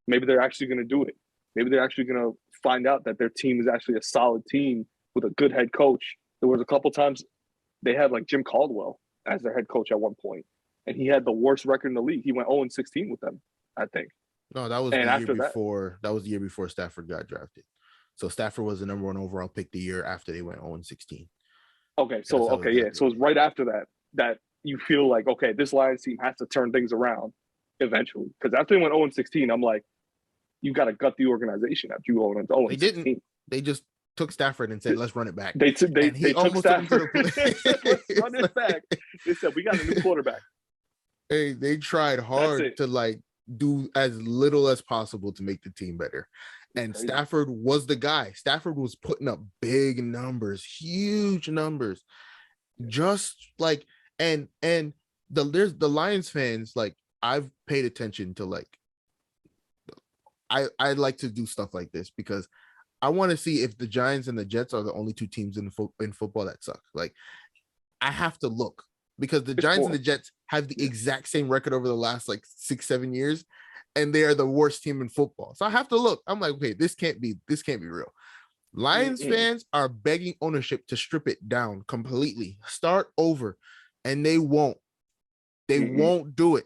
Maybe they're actually going to do it. Maybe they're actually going to find out that their team is actually a solid team with a good head coach. There was a couple times they had like Jim Caldwell as their head coach at one point, and he had the worst record in the league. He went 0-16 with them, I think. No, that was the year before. That was the year before Stafford got drafted. So Stafford was the number 1 overall pick the year after they went 0-16. Okay, so So it's right after that you feel like, okay, this Lions team has to turn things around eventually. Because after they went 0-16, I'm like, you got to gut the organization after you go 0-16. They didn't. They just took Stafford and said, let's run it back. They took Stafford. Let's run it back. They said, we got a new quarterback. Hey, they tried hard to do as little as possible to make the team better. And Stafford was the guy. Stafford was putting up big numbers, huge numbers. Just like there's the Lions fans, like I've paid attention to I like to do stuff like this because I want to see if the Giants and the Jets are the only two teams in football that suck. Like I have to look because the Giants and the Jets have the exact same record over the last like 6-7 years, and they are the worst team in football. So I have to look. I'm like, okay, this can't be real. Lions fans are begging ownership to strip it down completely, start over, and they won't. They won't do it.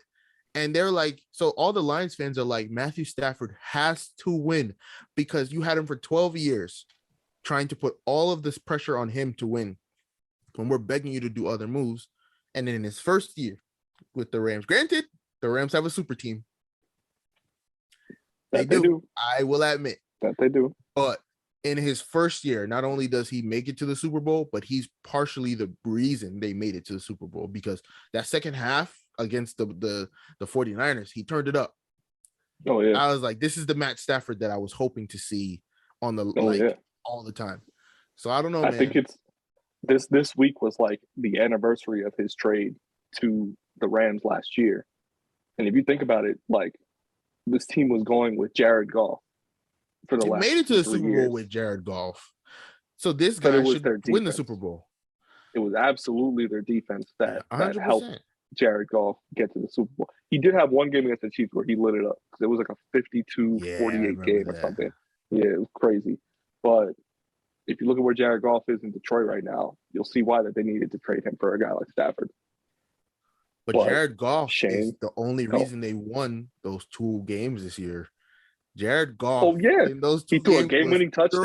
And they're like, so all the Lions fans are like, Matthew Stafford has to win because you had him for 12 years trying to put all of this pressure on him to win when we're begging you to do other moves. And then in his first year with the Rams, granted, the Rams have a super team. They do. I will admit that they do. But in his first year, not only does he make it to the Super Bowl, but he's partially the reason they made it to the Super Bowl, because that second half against the 49ers, he turned it up. Oh yeah. I was like, this is the Matt Stafford that I was hoping to see on the all the time. So I don't know, man. I think it's this week was like the anniversary of his trade to the Rams last year. And if you think about it, like this team was going with Jared Goff for the last. Made it to the Super Bowl with Jared Goff. So this guy should win the Super Bowl. It was absolutely their defense that helped Jared Goff get to the Super Bowl. He did have one game against the Chiefs where he lit it up because it was like a 52-48 game or something. Yeah, it was crazy. But if you look at where Jared Goff is in Detroit right now, you'll see why that they needed to trade him for a guy like Stafford. But Jared Goff is the only reason they won those 2 games this year. Jared Goff, in those 2 he threw a game-winning touchdown.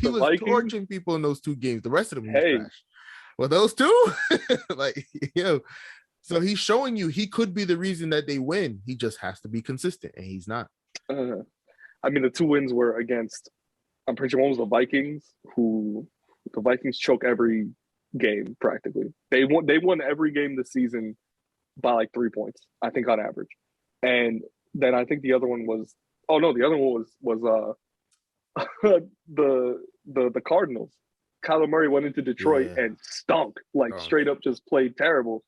He was torching people in those 2 games. The rest of them, he was trash. Well, those 2, like, so he's showing you he could be the reason that they win. He just has to be consistent, and he's not. I mean, the 2 wins were against, I'm pretty sure one was the Vikings, who the Vikings choke every game practically. They won every game this season by like 3 points, I think, on average. And then I think the other one was the other one was the Cardinals. Kyler Murray went into Detroit and stunk, straight up just played terrible.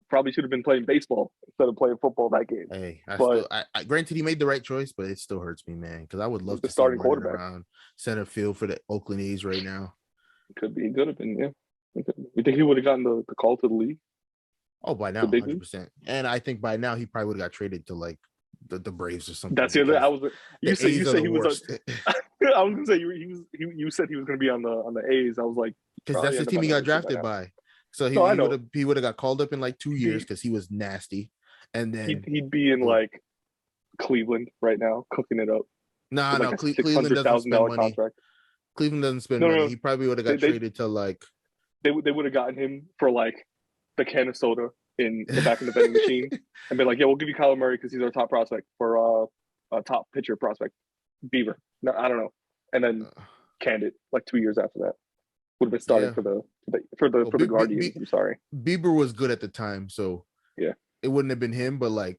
Probably should have been playing baseball instead of playing football that game. Hey, granted he made the right choice, but it still hurts me, man, because I would love to see starting him quarterback around center field for the Oakland A's right now. He could have been, yeah. You think he would have gotten the call to the league? Oh, by now, 100%. And I think by now he probably would have got traded to like the Braves or something. That's the other. You said he was. I was gonna say you said he was gonna be on the A's. I was like, because that's the team he got drafted by. So he would have got called up in like 2 years because he was nasty, and then he'd be in like Cleveland right now cooking it up. No, Cleveland doesn't spend money. Contract. Cleveland doesn't spend money. He probably would have got traded to like. They would have gotten him for like the can of soda in the back of the vending machine and been like, yeah, we'll give you Kyler Murray because he's our top prospect for a top pitcher prospect. Beaver. No, I don't know. And then canned it like 2 years after that. Would have been starting for the Guardians. I'm sorry. Bieber was good at the time, so yeah, it wouldn't have been him. But like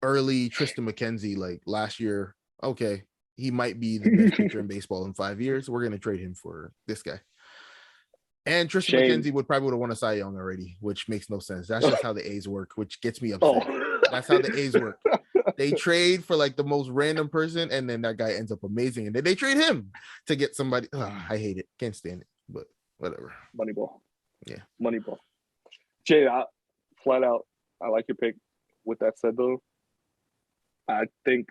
early Tristan McKenzie, like last year, okay, he might be the best pitcher in baseball in 5 years. We're gonna trade him for this guy. And Tristan McKenzie would have won a Cy Young already, which makes no sense. That's just how the A's work, which gets me upset. That's how the A's work. They trade for like the most random person, and then that guy ends up amazing, and then they trade him to get somebody. I hate it. Can't stand it, but whatever. Moneyball. Yeah. Moneyball. Jay, flat out, I like your pick. With that said, though, I think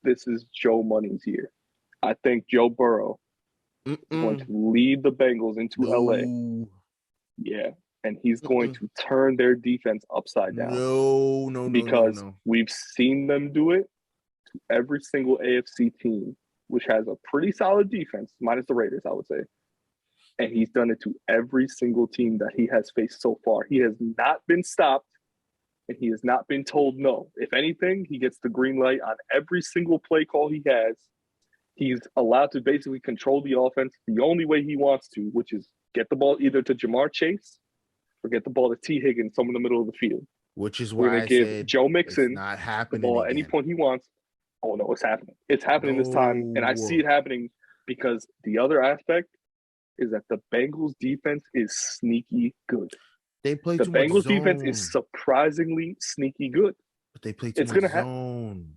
this is Joe Money's year. I think Joe Burrow is going to lead the Bengals into LA. Yeah. And he's going to turn their defense upside down. Because we've seen them do it to every single AFC team, which has a pretty solid defense, minus the Raiders, I would say. And he's done it to every single team that he has faced so far. He has not been stopped, and he has not been told no. If anything, he gets the green light on every single play call he has. He's allowed to basically control the offense the only way he wants to, which is get the ball either to Jamar Chase or get the ball to T. Higgins, somewhere in the middle of the field. Which is why I give Joe Mixon not happening the ball at any point he wants. Oh, no, it's happening. It's happening this time, and I see it happening because the other aspect is that the Bengals defense is sneaky good. They play the too Bengals much zone. Defense is surprisingly sneaky good. But they play too much zone.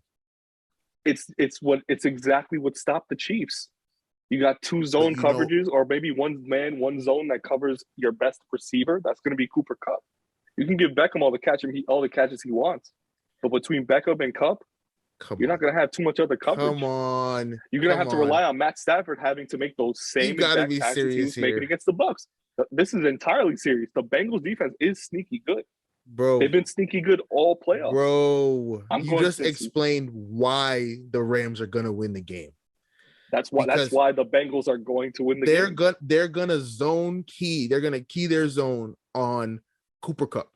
It's exactly what stopped the Chiefs. You got two zone coverages, or maybe one man, one zone that covers your best receiver. That's going to be Cooper Kupp. You can give Beckham all the catches he wants, but between Beckham and Kupp, you're not going to have too much other coverage. Come on. You're going to have to rely on Matt Stafford having to make those same exact passes he was making against the Bucs. This is entirely serious. The Bengals defense is sneaky good. Bro. They've been sneaky good all playoffs. Bro, you just explained why the Rams are going to win the game. That's why the Bengals are going to win the game. They're going to zone key. They're going to key their zone on Cooper Kupp.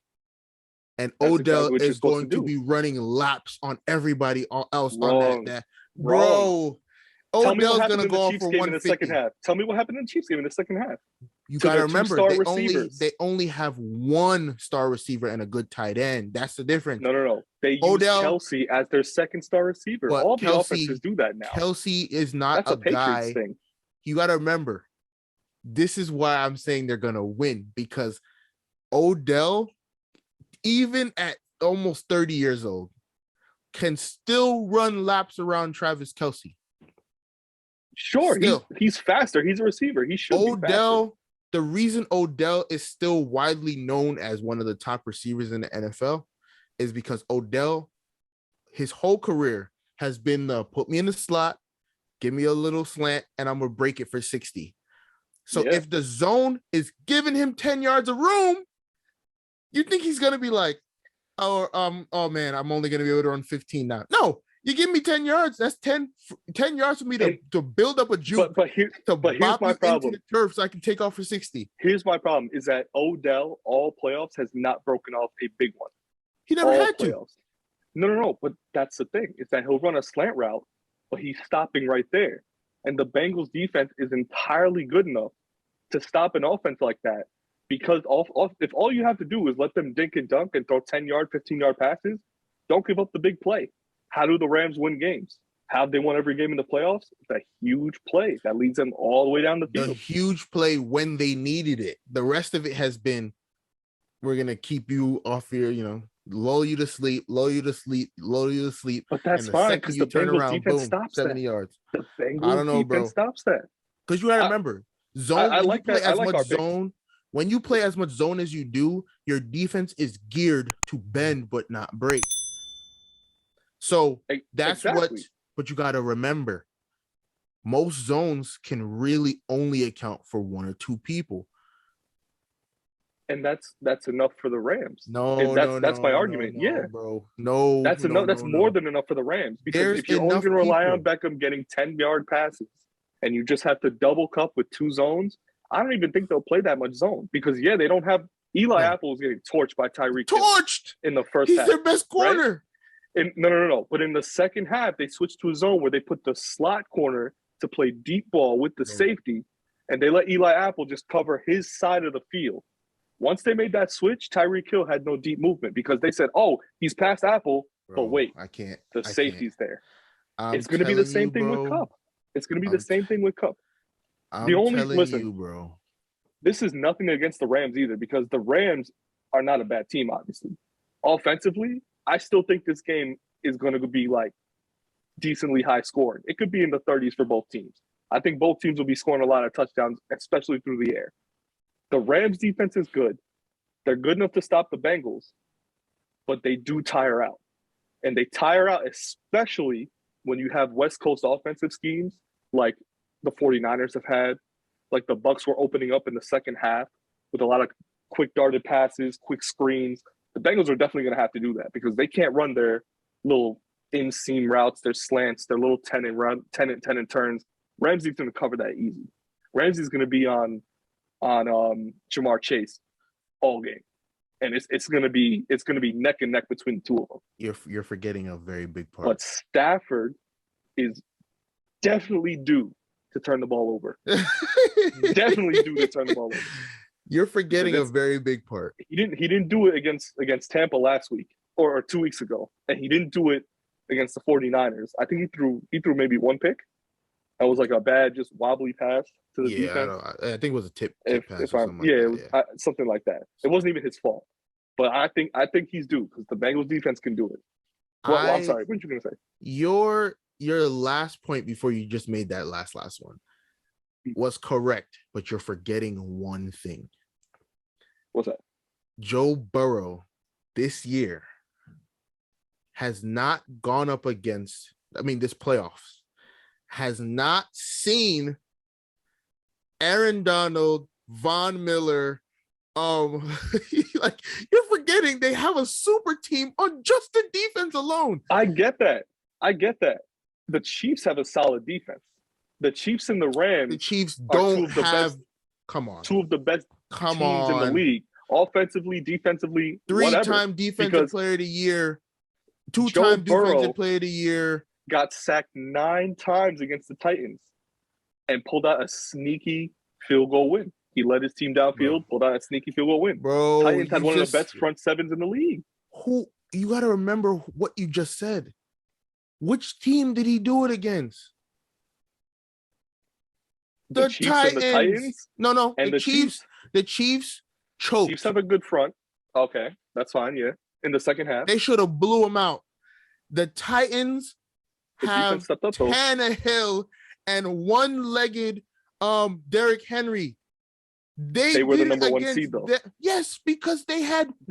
And that's Odell exactly is going to be running laps on everybody else on that. Bro, Odell's going to go for 150 in the second half. Tell me what happened in the Chiefs game in the second half. You got to remember, they only have one star receiver and a good tight end. That's the difference. No. They use Kelsey as their second star receiver. All the offenses do that now. Kelsey is not a guy. Thing. You got to remember, this is why I'm saying they're going to win, because Odell, even at almost 30 years old, can still run laps around Travis Kelsey. Sure, he's faster. He's a receiver. He should be faster. The reason Odell is still widely known as one of the top receivers in the NFL is because Odell, his whole career has been put me in the slot, give me a little slant, and I'm going to break it for 60. So if the zone is giving him 10 yards of room, you think he's going to be like, oh man, I'm only going to be able to run 15 now. No, you give me 10 yards. That's 10 yards for me to build up a juke. But here's my problem. Into the turf so I can take off for 60. Here's my problem is that Odell, all playoffs, has not broken off a big one. He never had to. No. But that's the thing. Is that he'll run a slant route, but he's stopping right there. And the Bengals defense is entirely good enough to stop an offense like that. Because if all you have to do is let them dink and dunk and throw 10-yard, 15-yard passes, don't give up the big play. How do the Rams win games? How have they won every game in the playoffs? It's a huge play that leads them all the way down the field. The huge play when they needed it. The rest of it has been, we're going to keep you off your, lull you to sleep. But that's fine because the Bengals defense stops 70 yards. The Bengals defense stops that. Because you got to remember, zone. When you play as much zone as you do, your defense is geared to bend but not break. So that's what you got to remember. Most zones can really only account for one or two people. And that's enough for the Rams. That's my argument. Bro. That's enough. That's more than enough for the Rams. Because if you're only going to rely on Beckham getting 10-yard passes and you just have to double Kupp with two zones, I don't even think they'll play that much zone because they don't have Eli Apple is getting torched by Tyreek. Torched in the first half. He's their best corner. Right? No. But in the second half, they switched to a zone where they put the slot corner to play deep ball with the safety, and they let Eli Apple just cover his side of the field. Once they made that switch, Tyreek Hill had no deep movement because they said, "Oh, he's past Apple." But wait, the safety's there. It's going to be the same thing with Kupp. It's going to be the same thing with Kupp. Bro. This is nothing against the Rams either because the Rams are not a bad team, obviously. Offensively, I still think this game is going to be like decently high scoring. It could be in the 30s for both teams. I think both teams will be scoring a lot of touchdowns, especially through the air. The Rams defense is good. They're good enough to stop the Bengals, but they do tire out. And they tire out especially when you have West Coast offensive schemes like the 49ers have had, like the Bucs were opening up in the second half with a lot of quick darted passes, quick screens. The Bengals are definitely going to have to do that because they can't run their little in-seam routes, their slants, their little 10 and turns. Ramsey's going to cover that easy. Ramsey's going to be on Jamar Chase all game, and it's going to be neck and neck between the two of them. You're forgetting a very big part. But Stafford is definitely due to turn the ball over. Definitely due to turn the ball over. You're forgetting a very big part. He didn't do it against Tampa last week or 2 weeks ago, and he didn't do it against the 49ers. I think he threw maybe one pick. That was like a bad, just wobbly pass to the defense. I think it was a tip pass. Something like that. It wasn't even his fault. But I think he's due because the Bengals defense can do it. Well, I'm sorry. What were you going to say? Your last point before you just made that last one. was correct, but you're forgetting one thing. What's that? Joe Burrow this year has not gone up against, this playoffs, has not seen Aaron Donald, Von Miller. Like, you're forgetting they have a super team on just the defense alone. I get that. The Chiefs have a solid defense. The Chiefs and the Rams. The Chiefs don't have. Come on. Two of the best teams in the league, offensively, defensively. Three-time defensive player of the year. Two-time defensive player of the year. Got sacked 9 times against the Titans, and pulled out a sneaky field goal win. He led his team downfield, pulled out a sneaky field goal win. Bro, Titans had one of the best front sevens in the league. You got to remember what you just said. Which team did he do it against? The Chiefs and the Titans? No. And the Chiefs. The Chiefs choked. Chiefs have a good front. Okay, that's fine, yeah. In the second half. They should have blew him out. The Titans have Tannehill and one-legged Derrick Henry. They were the number 1 seed, though. Yes, because they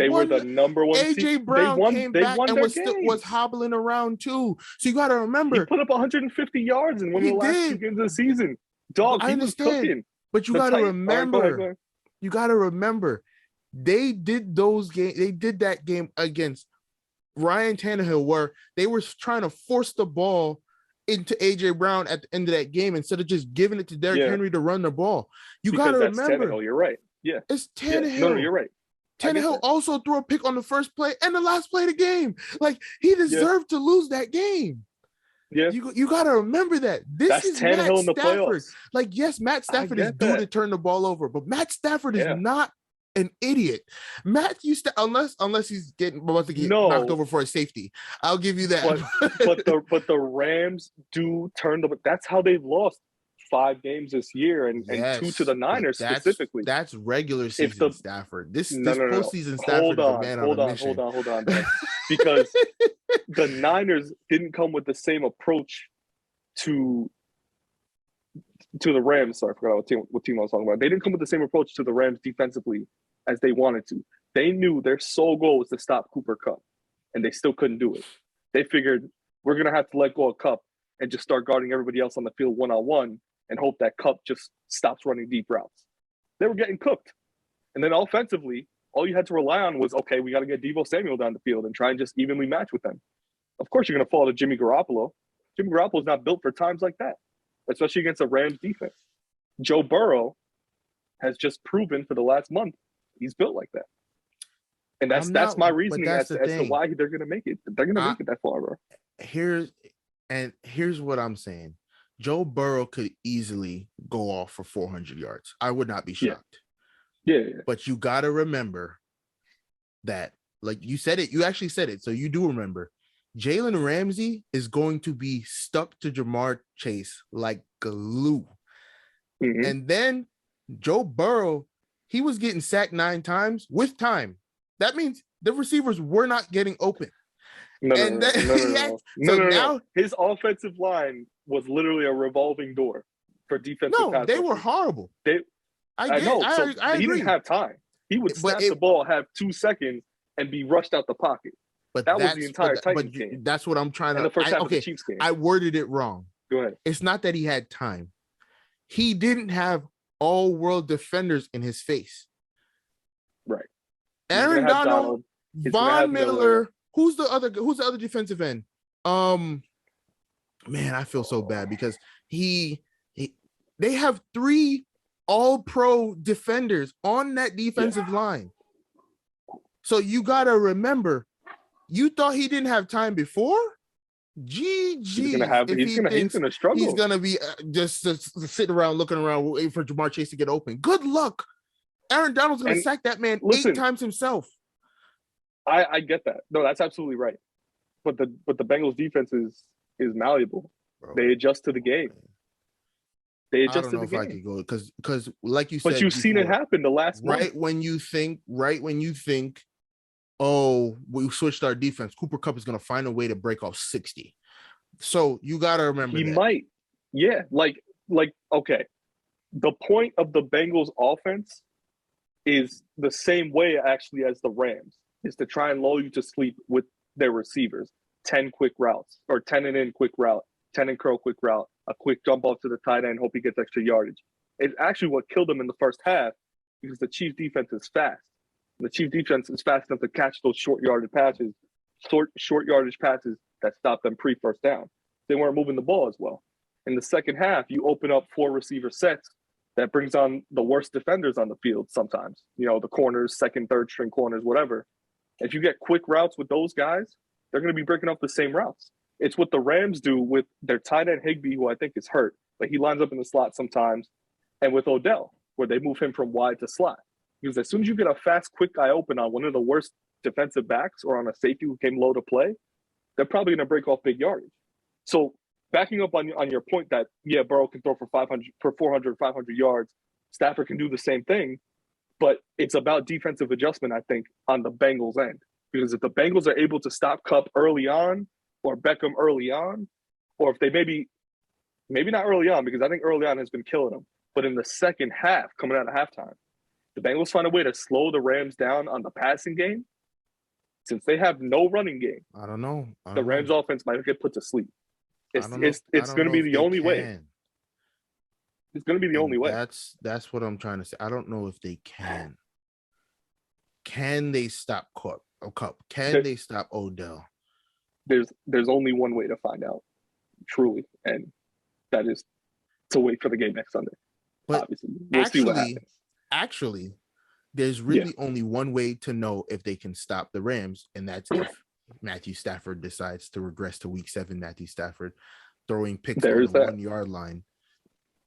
were the number 1 seed. AJ Brown came back and was hobbling around too. So you got to remember, he put up 150 yards in one of the last 2 games of the season. Dog, I understand, but you got to remember. You got to remember, they did those games. They did that game against Ryan Tannehill, where they were trying to force the ball into AJ Brown at the end of that game instead of just giving it to Derrick Henry to run the ball. You got to remember. Tannehill, you're right. Yeah. It's Tannehill. Yeah. No, you're right. Tannehill also threw a pick on the first play and the last play of the game. Like, he deserved to lose that game. Yeah. You got to remember that. That's is Tannehill in the playoffs. Like, yes, Matt Stafford is due to turn the ball over, but Matt Stafford is not an idiot. Matthew, unless he's about to get knocked over for a safety, I'll give you that. But the Rams do turn the. That's how they've lost 5 games this year, and 2 to the Niners specifically. That's regular season Stafford. This postseason Stafford is a man on a mission. Hold on, because the Niners didn't come with the same approach to the Rams. Sorry, I forgot what team I was talking about. They didn't come with the same approach to the Rams defensively as they wanted to. They knew their sole goal was to stop Cooper Kupp, and they still couldn't do it. They figured, we're going to have to let go of Kupp and just start guarding everybody else on the field one-on-one and hope that Kupp just stops running deep routes. They were getting cooked. And then offensively, all you had to rely on was, okay, we got to get Deebo Samuel down the field and try and just evenly match with them. Of course, you're going to fall to Jimmy Garoppolo. Jimmy Garoppolo's not built for times like that, especially against a Rams defense. Joe Burrow has just proven for the last month he's built like that. And that's my reasoning as to why they're going to make it. They're going to make it that far, bro. Here's what I'm saying. Joe Burrow could easily go off for 400 yards. I would not be shocked. Yeah. But you got to remember that, like you said it, you actually said it. So you do remember, Jalen Ramsey is going to be stuck to Jamar Chase like glue. Mm-hmm. And then Joe Burrow, he was getting sacked 9 times with time. That means the receivers were not getting open. No. His offensive line was literally a revolving door for defensive. No, they were horrible. I know. He didn't have time. He would snap the ball, have 2 seconds, and be rushed out the pocket. But that was the entire Titans game. That's what I'm trying to. The first half of the Chiefs game. I worded it wrong. Go ahead. It's not that he had time. He didn't have all-world defenders in his face. Right. Aaron Donald, Von Miller. Who's the other defensive end? Man, I feel so bad because they have 3 all-pro defenders on that defensive line. So you got to remember, you thought he didn't have time before? He's gonna struggle. He's gonna be just sitting around, looking around, waiting for Jamar Chase to get open. Good luck. Aaron Donald's gonna sack that man 8 times himself. I get that. No, that's absolutely right. But the Bengals defense is malleable. Bro, they adjust to the game. They adjust to the game. I could go because like you said, but you've seen it happen the last month. When you think, oh, we switched our defense, Cooper Kupp is gonna find a way to break off 60. So you gotta remember he might. Yeah, like okay. the point of the Bengals offense is the same way actually as the Rams, is to try and lull you to sleep with their receivers. 10 quick routes, or 10 and in quick route, 10 and curl quick route, a quick jump off to the tight end, hope he gets extra yardage. It's actually what killed them in the first half because the Chiefs defense is fast. The Chiefs defense is fast enough to catch those short yardage passes that stop them pre-first down. They weren't moving the ball as well. In the second half, you open up 4 receiver sets that brings on the worst defenders on the field sometimes. You know, the corners, second, third string corners, whatever. If you get quick routes with those guys, they're going to be breaking up the same routes. It's what the Rams do with their tight end Higbee, who I think is hurt, but he lines up in the slot sometimes, and with Odell, where they move him from wide to slot. Because as soon as you get a fast, quick guy open on one of the worst defensive backs or on a safety who came low to play, they're probably going to break off big yardage. So backing up on your point that, yeah, Burrow can throw for 400, 500 yards, Stafford can do the same thing, but it's about defensive adjustment, I think, on the Bengals' end. Because if the Bengals are able to stop Kupp early on or Beckham early on, or if they maybe not early on, because I think early on has been killing them, but in the second half, coming out of halftime, the Bengals find a way to slow the Rams down on the passing game, since they have no running game. I don't know. The Rams offense might get put to sleep. It's going to be the only way. It's going to be the only way. That's what I'm trying to say. I don't know if they can. Can they stop Kupp? Can they stop Odell? There's only one way to find out, truly, and that is to wait for the game next Sunday. But obviously, we'll see what happens. Actually, there's really only one way to know if they can stop the Rams, and that's if Matthew Stafford decides to regress to week 7. Matthew Stafford throwing picks on the 1 yard line.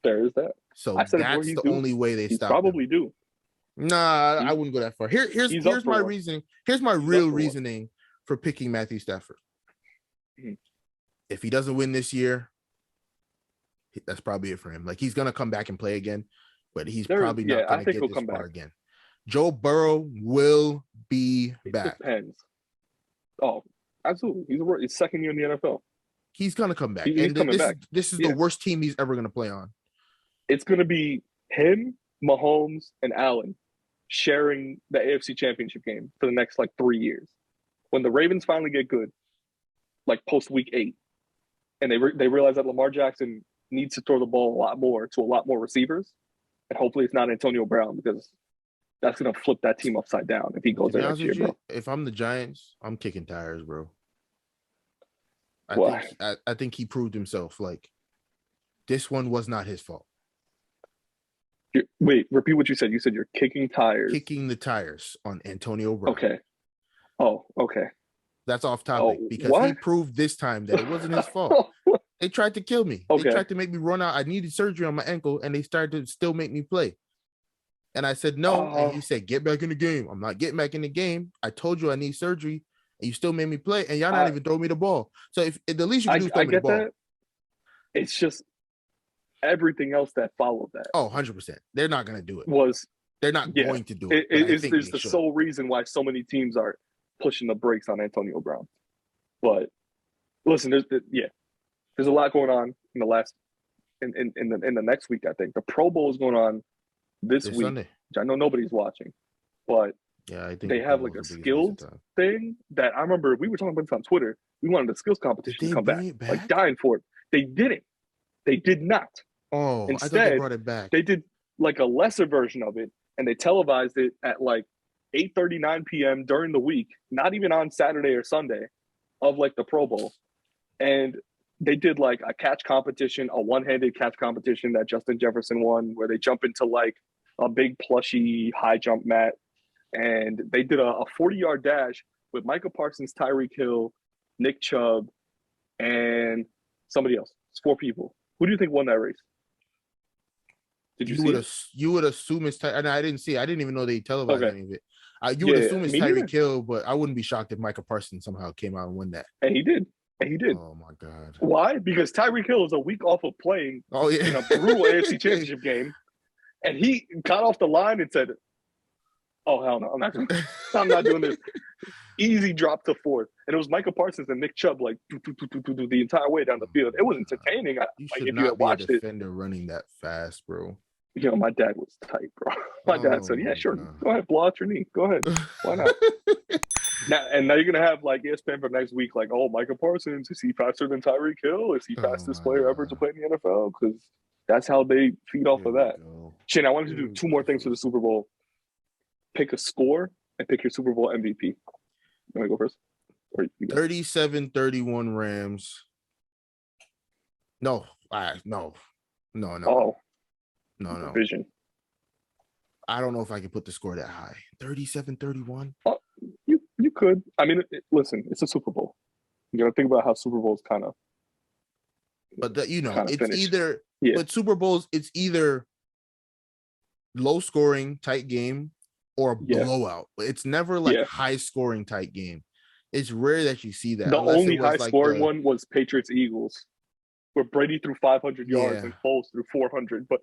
There is that. So that's the only way they stop. Probably do. Nah, I wouldn't go that far. Here's my reasoning. Here's my real reasoning for picking Matthew Stafford. Mm-hmm. If he doesn't win this year, that's probably it for him. Like, he's gonna come back and play again, but he's probably not gonna get this far again. Joe Burrow will be back. Depends. Oh, absolutely. He's second year in the NFL. He's gonna come back. He's coming back. This is the worst team he's ever gonna play on. It's gonna be him, Mahomes, and Allen sharing the AFC Championship game for the next 3 years. When the Ravens finally get good, post week 8, and they realize that Lamar Jackson needs to throw the ball a lot more to a lot more receivers, and hopefully it's not Antonio Brown, because that's going to flip that team upside down if he goes there next year, bro. If I'm the Giants, I'm kicking tires, bro. I think he proved himself. This one was not his fault. Wait, repeat what you said. You said you're kicking tires. Kicking the tires on Antonio Brown. Okay. Oh, okay. That's off topic because he proved this time that it wasn't his fault. They tried to kill me. Okay. They tried to make me run out. I needed surgery on my ankle, and they started to still make me play. And I said no, and he said, "Get back in the game." I'm not getting back in the game. I told you I need surgery, and you still made me play, and y'all not even throwing me the ball. So if the least you can do is throw me the ball. That. It's just everything else that followed that. Oh, 100%. They're not going to do it. They're not going to do it. It's the sole reason why so many teams are pushing the brakes on Antonio Brown. But listen, there's a lot going on in the next week. I think the Pro Bowl is going on this week, Sunday, which I know nobody's watching, but I think they have a skills thing that I remember we were talking about this on Twitter. We wanted the skills competition to come back, dying for it. They didn't. They did not. Oh, instead, I thought they brought it back. They did a lesser version of it, and they televised it at 8:39 p.m. during the week, not even on Saturday or Sunday, of the Pro Bowl. And they did a catch competition, a one-handed catch competition that Justin Jefferson won, where they jump into a big plushy high jump mat. And they did a 40-yard dash with Micah Parsons, Tyreek Hill, Nick Chubb, and somebody else. It's 4 people. Who do you think won that race? Did you see it? You would assume it's Tyreek. I didn't see it. I didn't even know they televised any of it. You would assume it's Tyreek Hill, but I wouldn't be shocked if Micah Parsons somehow came out and won that. And he did. Oh my God. Why? Because Tyreek Hill is a week off of playing in a brutal AFC Championship game, and he got off the line and said, "Oh hell no, I'm not doing this." Easy drop to 4th, and it was Micah Parsons and Nick Chubb the entire way down the field. It was entertaining. You should not be a defender running that fast, bro. My dad was tight, bro. My dad said, "Yeah, Oh sure, no. go ahead, blow out your knee, go ahead, why not?" Now you're gonna have like ESPN for next week, like, oh, Micah Parsons, is he faster than Tyreek Hill? Is he Oh fastest my player ever to god. play in the NFL? Because that's how they feed off Here of we that. go. Shane, I wanted to Here do we two go more things for the Super Bowl. Pick a score and pick your Super Bowl MVP. You want to go first? Or you 37-31 Rams. No, no. Oh, No. division. I don't know if I can put the score that high. 37-31. Oh, you could. I mean, listen, it's a Super Bowl. You got to think about how Super Bowls kind of. But it's finished. either. Yeah. But Super Bowls, it's either low scoring tight game or a blowout. It's never like high scoring tight game. It's rare that you see that. The only high scoring one was Patriots Eagles, where Brady threw 500 yards and Foles threw 400. But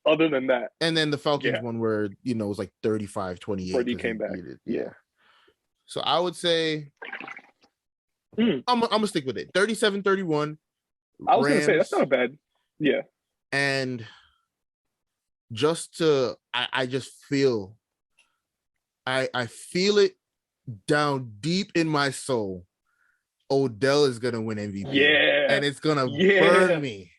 other than that, and then the Falcons one where it was like 35-28. Brady came back. Yeah. So I would say I'm gonna stick with it. 37-31. I was gonna say that's not bad. Yeah. And I just feel I feel it down deep in my soul. Odell is gonna win MVP. Yeah. And it's gonna burn me.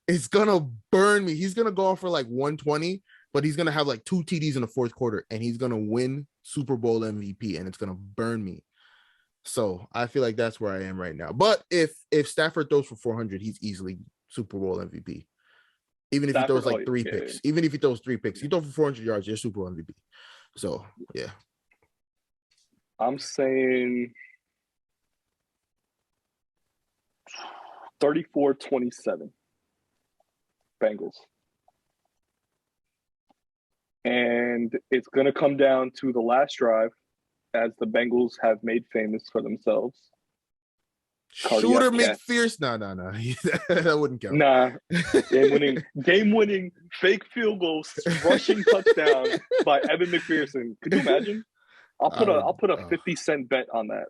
It's gonna burn me. He's gonna go off for like 120, but he's gonna have like 2 TDs in the fourth quarter, and he's gonna win Super Bowl MVP, and it's gonna burn me. So I feel like that's where I am right now. But if Stafford throws for 400, he's easily Super Bowl MVP. Even if he throws like 3 picks. Even if he throws 3 picks, you throw for 400 yards, you're Super Bowl MVP. So yeah. I'm saying 34-27 Bengals. And it's going to come down to the last drive, as the Bengals have made famous for themselves. Shooter McPherson. No. That wouldn't count. Nah. Game-winning fake field goal, rushing touchdown by Evan McPherson. Could you imagine? I'll put a 50-cent bet on that.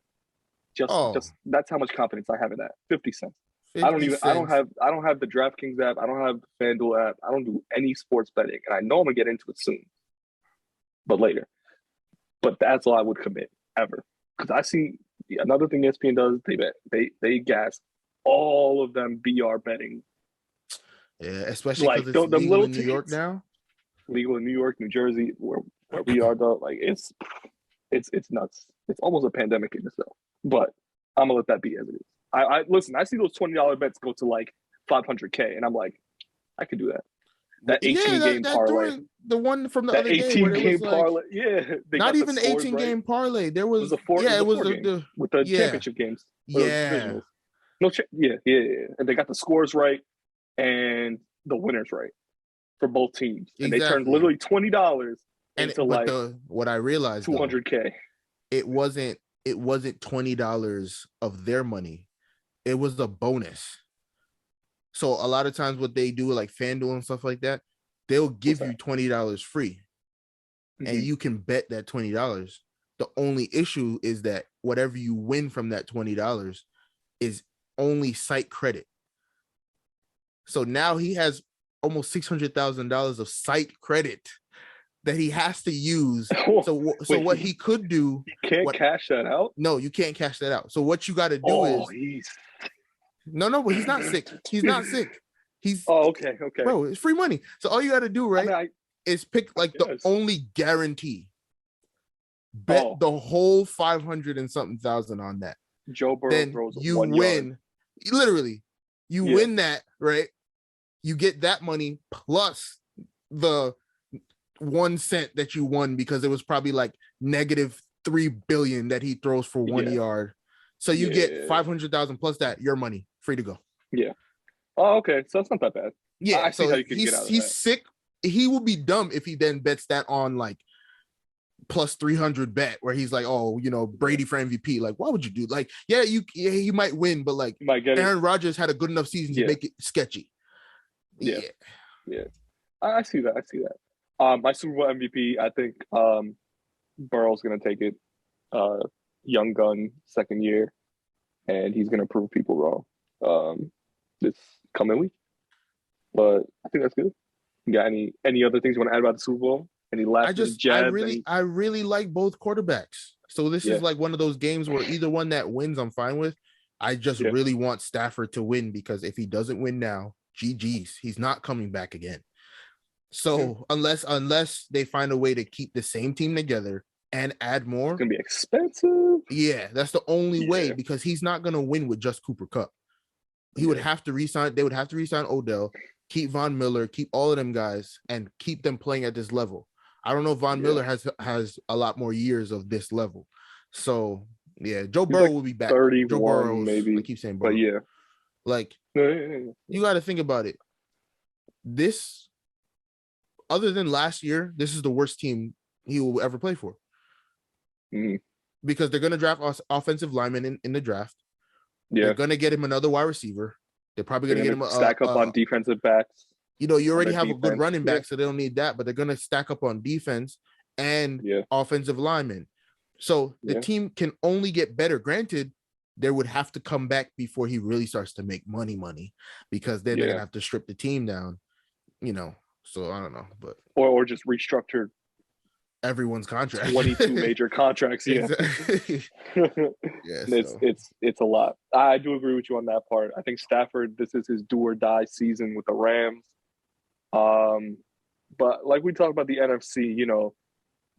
Just that's how much confidence I have in that. 50 cents. I don't have the DraftKings app. I don't have the FanDuel app. I don't do any sports betting. And I know I'm gonna get into it soon. But later. But that's all I would commit ever. Because I see another thing ESPN does, they gas all of them BR betting. Yeah, especially because it's legal in New York now. Legal in New York, New Jersey, where we are though. Like it's nuts. It's almost a pandemic in itself. But I'm gonna let that be as it is. I listen, I see those $20 bets go to like 500K, and I'm like, I could do that. That 18-game parlay. The one from the other day. 18-game parlay. Yeah. Not even the 18-game parlay. There was a four. Yeah, it was with the championship games. Yeah. Yeah. And they got the scores right and the winners right for both teams. And they turned literally $20 into what I realized 200K. It wasn't $20 of their money. It was a bonus. So a lot of times what they do, like FanDuel and stuff like that, they'll give you $20 free. Mm-hmm. And you can bet that $20. The only issue is that whatever you win from that $20 is only site credit. So now he has almost $600,000 of site credit that he has to use. So what he could do... You can't cash that out? No, you can't cash that out. So what you got to do is... No, but he's not sick. He's not sick. Okay. Bro, it's free money. So all you got to do, right, is pick like the only guarantee. Bet the whole 500 and something thousand on that. Joe Burrow then throws you win. Literally, you win that, right? You get that money plus the 1 cent that you won because it was probably like -3 billion that he throws for 1 yard. So you get 500,000 plus that, your money, free to go. Yeah. Oh, okay. So that's not that bad. Yeah. I see how you can get out of that. He's sick. He will be dumb if he then bets that on like plus 300 bet where he's like, oh, Brady for MVP. Like, why would you do? Like, he might win, but like Aaron Rodgers had a good enough season to make it sketchy. Yeah. I see that. My Super Bowl MVP, I think Burrow's gonna take it. Young gun, second year, and he's gonna prove people wrong this coming week. But I think that's good. You got any other things you want to add about the Super Bowl? Any last jabs? I really like both quarterbacks. So this is like one of those games where either one that wins, I'm fine with. I just really want Stafford to win, because if he doesn't win now, GG's, he's not coming back again. So unless they find a way to keep the same team together and add more, it's gonna be expensive. Yeah, that's the only way, because he's not gonna win with just Cooper Kupp. He would have to resign. They would have to resign Odell, keep Von Miller, keep all of them guys, and keep them playing at this level. I don't know if Von Miller has a lot more years of this level. So Joe Burrow will be back. 31, Joe Burrow, maybe. I keep saying Burrow. But like you got to think about it. This, other than last year, this is the worst team he will ever play for. Because they're going to draft offensive linemen in the draft. Yeah. They're going to get him another wide receiver. They're probably going to get him stack up on defensive backs. You already have a good running back, so they don't need that, but they're going to stack up on defense and offensive linemen. So the team can only get better. Granted, there would have to come back before he really starts to make money, because then they're going to have to strip the team down, So I don't know, but or just restructure everyone's contract. 22 major contracts. Yeah. It's a lot. I do agree with you on that part. I think Stafford, this is his do or die season with the Rams. But like we talked about the NFC,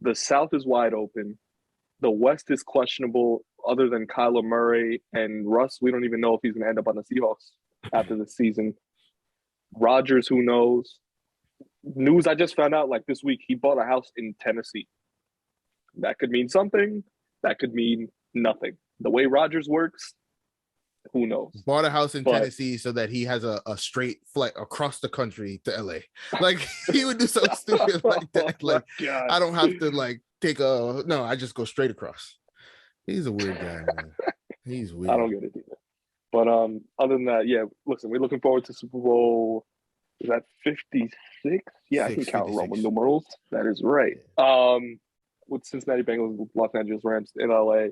the South is wide open. The West is questionable, other than Kyler Murray and Russ. We don't even know if he's going to end up on the Seahawks after the season. Rodgers, who knows? News I just found out this week, he bought a house in Tennessee. That could mean something. That could mean nothing. The way Rodgers works, who knows? Bought a house in Tennessee so that he has a straight flight across the country to LA. He would do something stupid like that. I don't have to take I just go straight across. He's a weird guy, man. He's weird. I don't get it either. But other than that, listen, we're looking forward to Super Bowl. Is that 56? Yeah, I can count Roman numerals. That is right. With Cincinnati Bengals, Los Angeles Rams in LA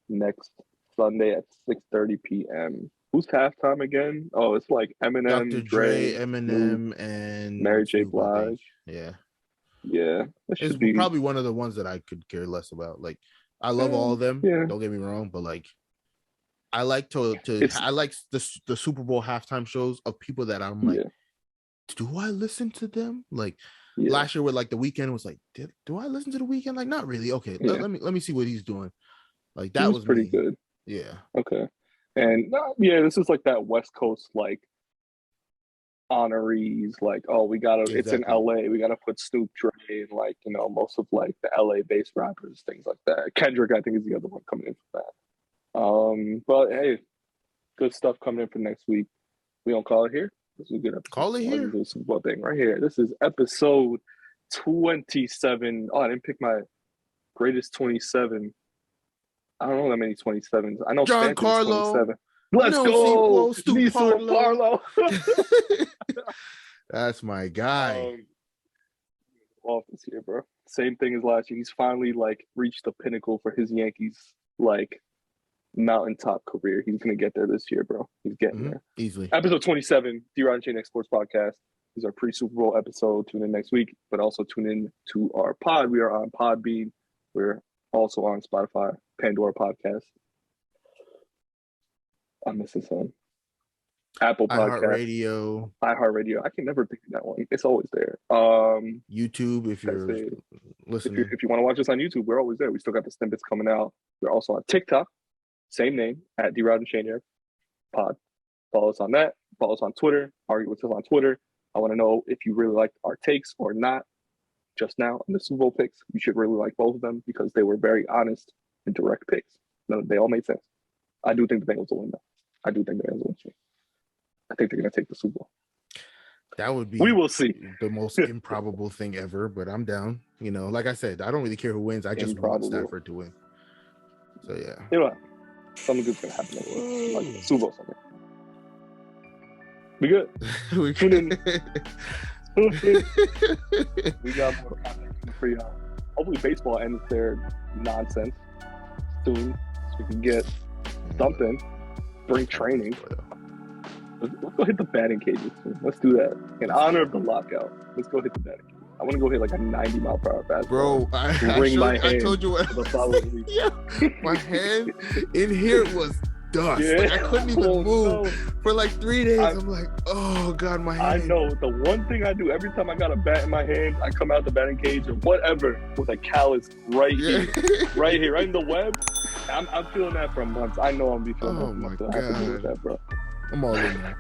next Sunday at 6:30 p.m. Who's halftime again? Oh, it's Eminem, Dr. Dre, Eminem, and Mary J. Blige. Yeah. It's probably one of the ones that I could care less about. I love all of them. Yeah. Don't get me wrong, but I like I like the Super Bowl halftime shows of people that I'm do I listen to them? Last year with The Weeknd was do I listen to The Weeknd? Not really. Okay, let me see what he's doing. That was pretty good. Yeah. Okay. And this is that West Coast honorees. We gotta. Exactly. It's in LA. We gotta put Snoop, Dre, and most of the LA based rappers, things like that. Kendrick, I think, is the other one coming in for that. But hey, good stuff coming in for next week. We don't call it here. This is a good episode. Call it here. This Super Bowl thing right here. This is episode 27. Oh, I didn't pick my greatest 27. I don't know that many 27s. I know John Carlo. 27. Let's go. Carlo. That's my guy. Office here, bro. Same thing as last year. He's finally reached the pinnacle for his Yankees mountaintop career. He's gonna get there this year, bro. He's getting there easily. Episode 27, D-Rod and Shane X Sports Podcast. This is our pre-Super Bowl episode. Tune in next week, but also tune in to our pod. We are on Podbean. We're also on Spotify, Pandora Podcast. I'm missing some. Apple Podcast, iHeartRadio. I can never pick that one. It's always there. YouTube, if you're listening. If you want to watch us on YouTube, we're always there. We still got the snippets coming out. We're also on TikTok, same name, at D-Rod and Shane X Pod. Follow us on that. Follow us on Twitter. Argue with us on Twitter. I want to know if you really liked our takes or not. Just now on the Super Bowl picks, you should really like both of them because they were very honest and direct picks. They all made sense. I do think the Bengals will win, though. I do think the Bengals will win. I think they're going to take the Super Bowl. That would be. We will see. The most improbable thing ever, but I'm down. Like I said, I don't really care who wins. I just want Stafford to win. So yeah. Something good's going to happen. Super Bowl Sunday. We good. Tune in. We got more content for y'all. Hopefully baseball ends their nonsense soon so we can get something. Spring training. Let's go hit the batting cages. Let's do that in honor of the lockout. Let's go hit the batting cage. I want to go hit like a 90-mile-per-hour fastball. Bro, I told you what. The following week. Yeah, my hand in here was dust. Yeah. Like, I couldn't even move for like 3 days. I'm like, oh God, my hand. I know. The one thing I do every time I got a bat in my hand, I come out the batting cage or whatever with a callus right here, right in the web. I'm feeling that for months. I know I'm be feeling that for months. Oh my God. I have to deal with that, bro. I'm all in there.